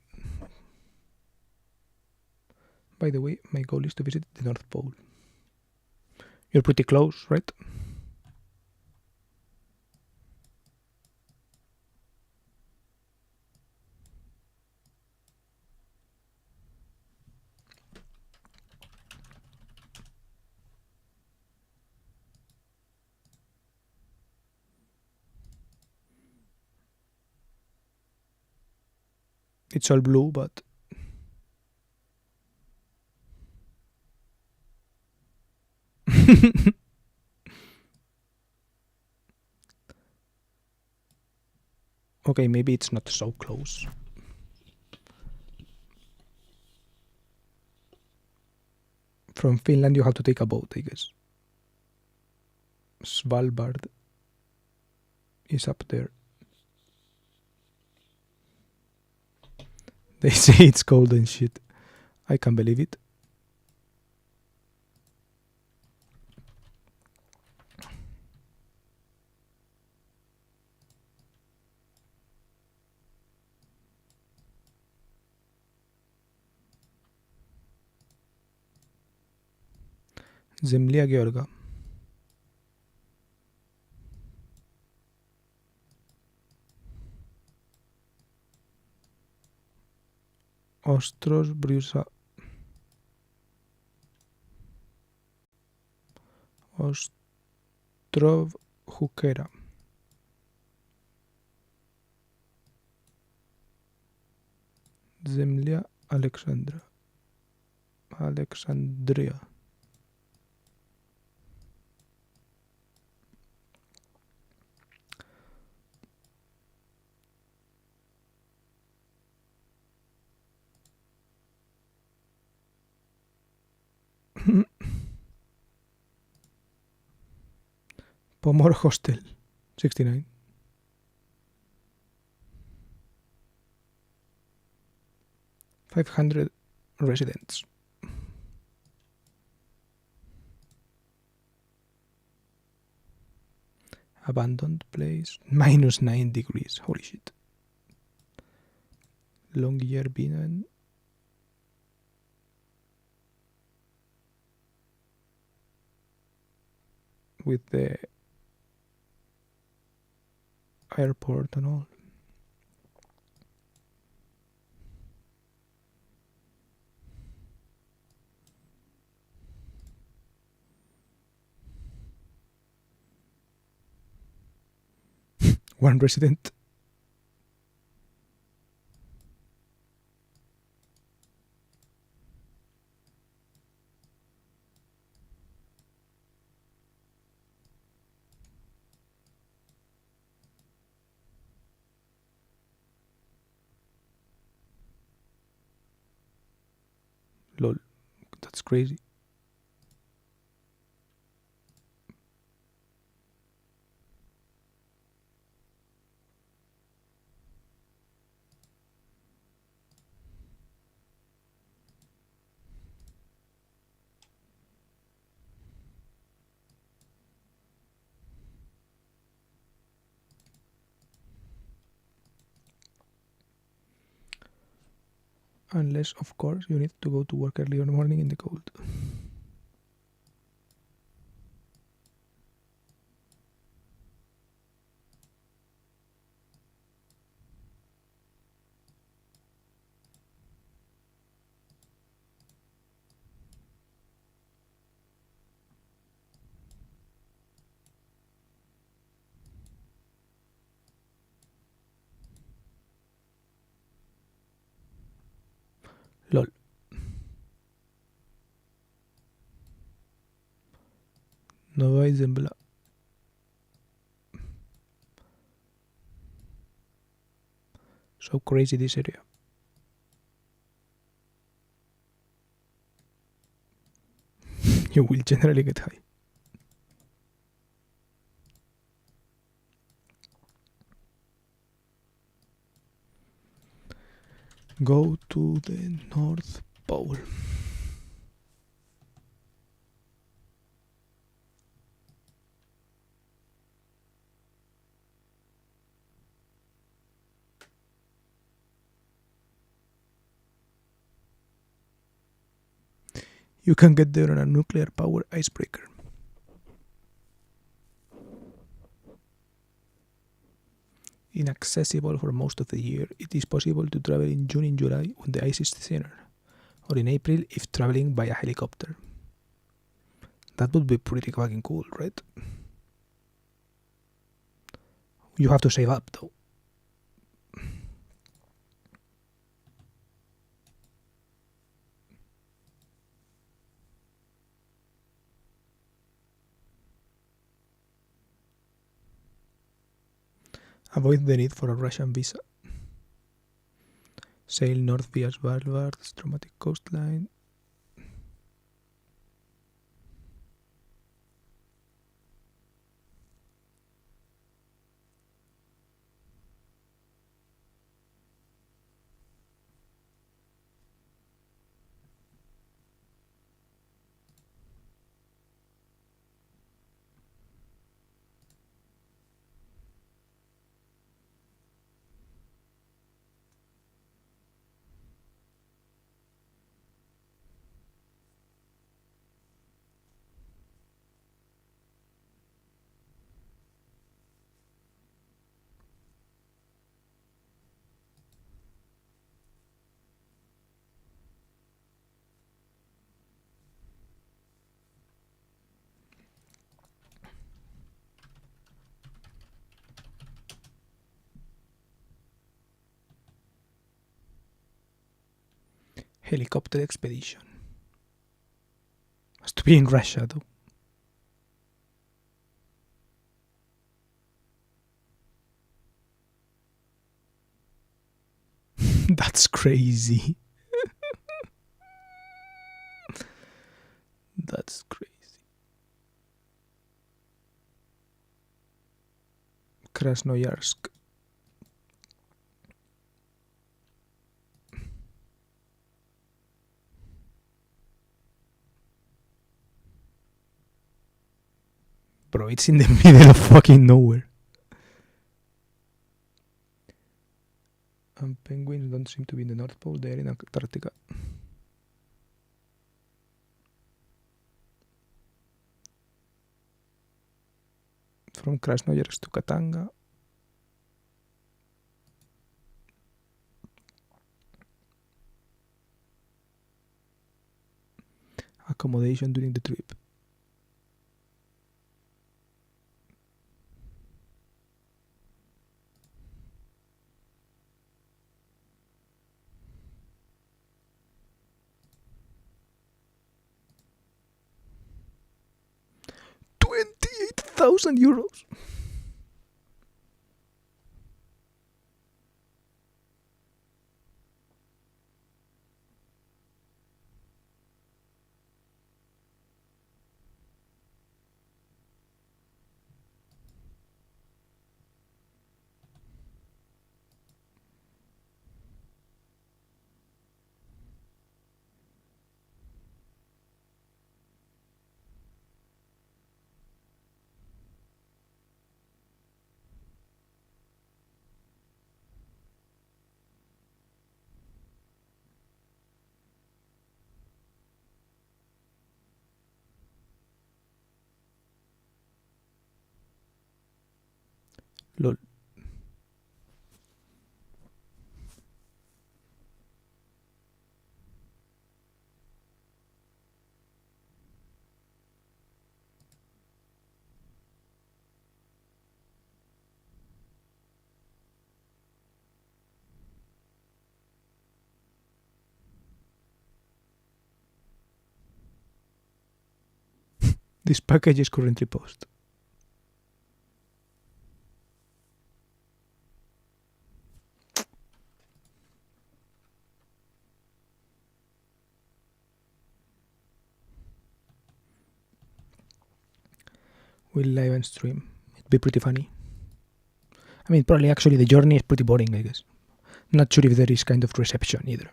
By the way, my goal is to visit the North Pole. You're pretty close, right? It's all blue, but okay, maybe it's not so close. From Finland you have to take a boat, I guess. Svalbard is up there. They say it's cold and shit. I can't believe it. Zemlya Georga. Ostros Brusa. Ostrov Hukera. Zemlya Alexandra. Alexandria. Pomor Hostel 69. $500 residents. Abandoned place. -9 degrees. Holy shit. Longyearbyen. With the airport and all. One resident. That's crazy. Unless, of course, you need to go to work early in the morning in the cold. Lol. Nova Zembla. So crazy this area. You will generally get high. Go to the North Pole. You can get there on a nuclear power icebreaker. Inaccessible for most of the year, it is possible to travel in June and July when the ice is thinner, or in April if traveling by a helicopter. That would be pretty fucking cool, right? You have to save up though. Avoid the need for a Russian visa. Sail north via Svalbard's dramatic coastline. Helicopter expedition. Has to be in Russia though. That's crazy. That's crazy. Krasnoyarsk. Bro, it's in the middle of fucking nowhere. And penguins don't seem to be in the North Pole, they're in Antarctica. From Krasnoyarsk to Katanga. Accommodation during the trip. €28,000. Lol. This package is currently paused. We'll live and stream. It'd be pretty funny. I mean, probably actually the journey is pretty boring, I guess. Not sure if there is kind of reception either.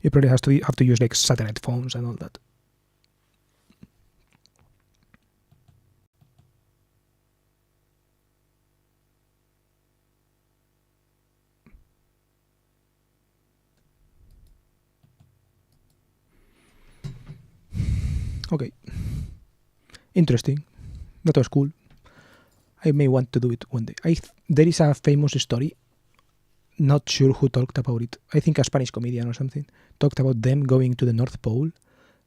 You probably have to use like satellite phones and all that. Okay. Interesting. That was cool. I may want to do it one day. There is a famous story, not sure who talked about it. I think a Spanish comedian or something talked about them going to the North Pole,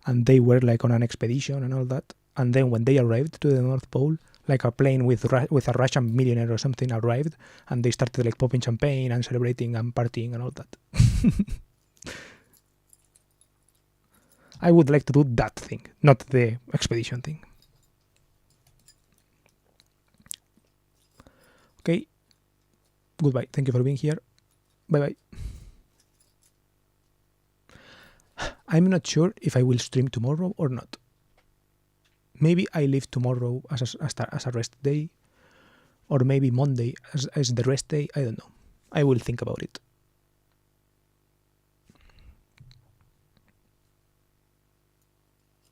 and they were like on an expedition and all that. And then when they arrived to the North Pole, like a plane with a Russian millionaire or something arrived, and they started like popping champagne and celebrating and partying and all that. I would like to do that thing, not the expedition thing. Okay. Goodbye. Thank you for being here. Bye-bye. I'm not sure if I will stream tomorrow or not. Maybe I leave tomorrow as a rest day, or maybe Monday as the rest day. I don't know. I will think about it.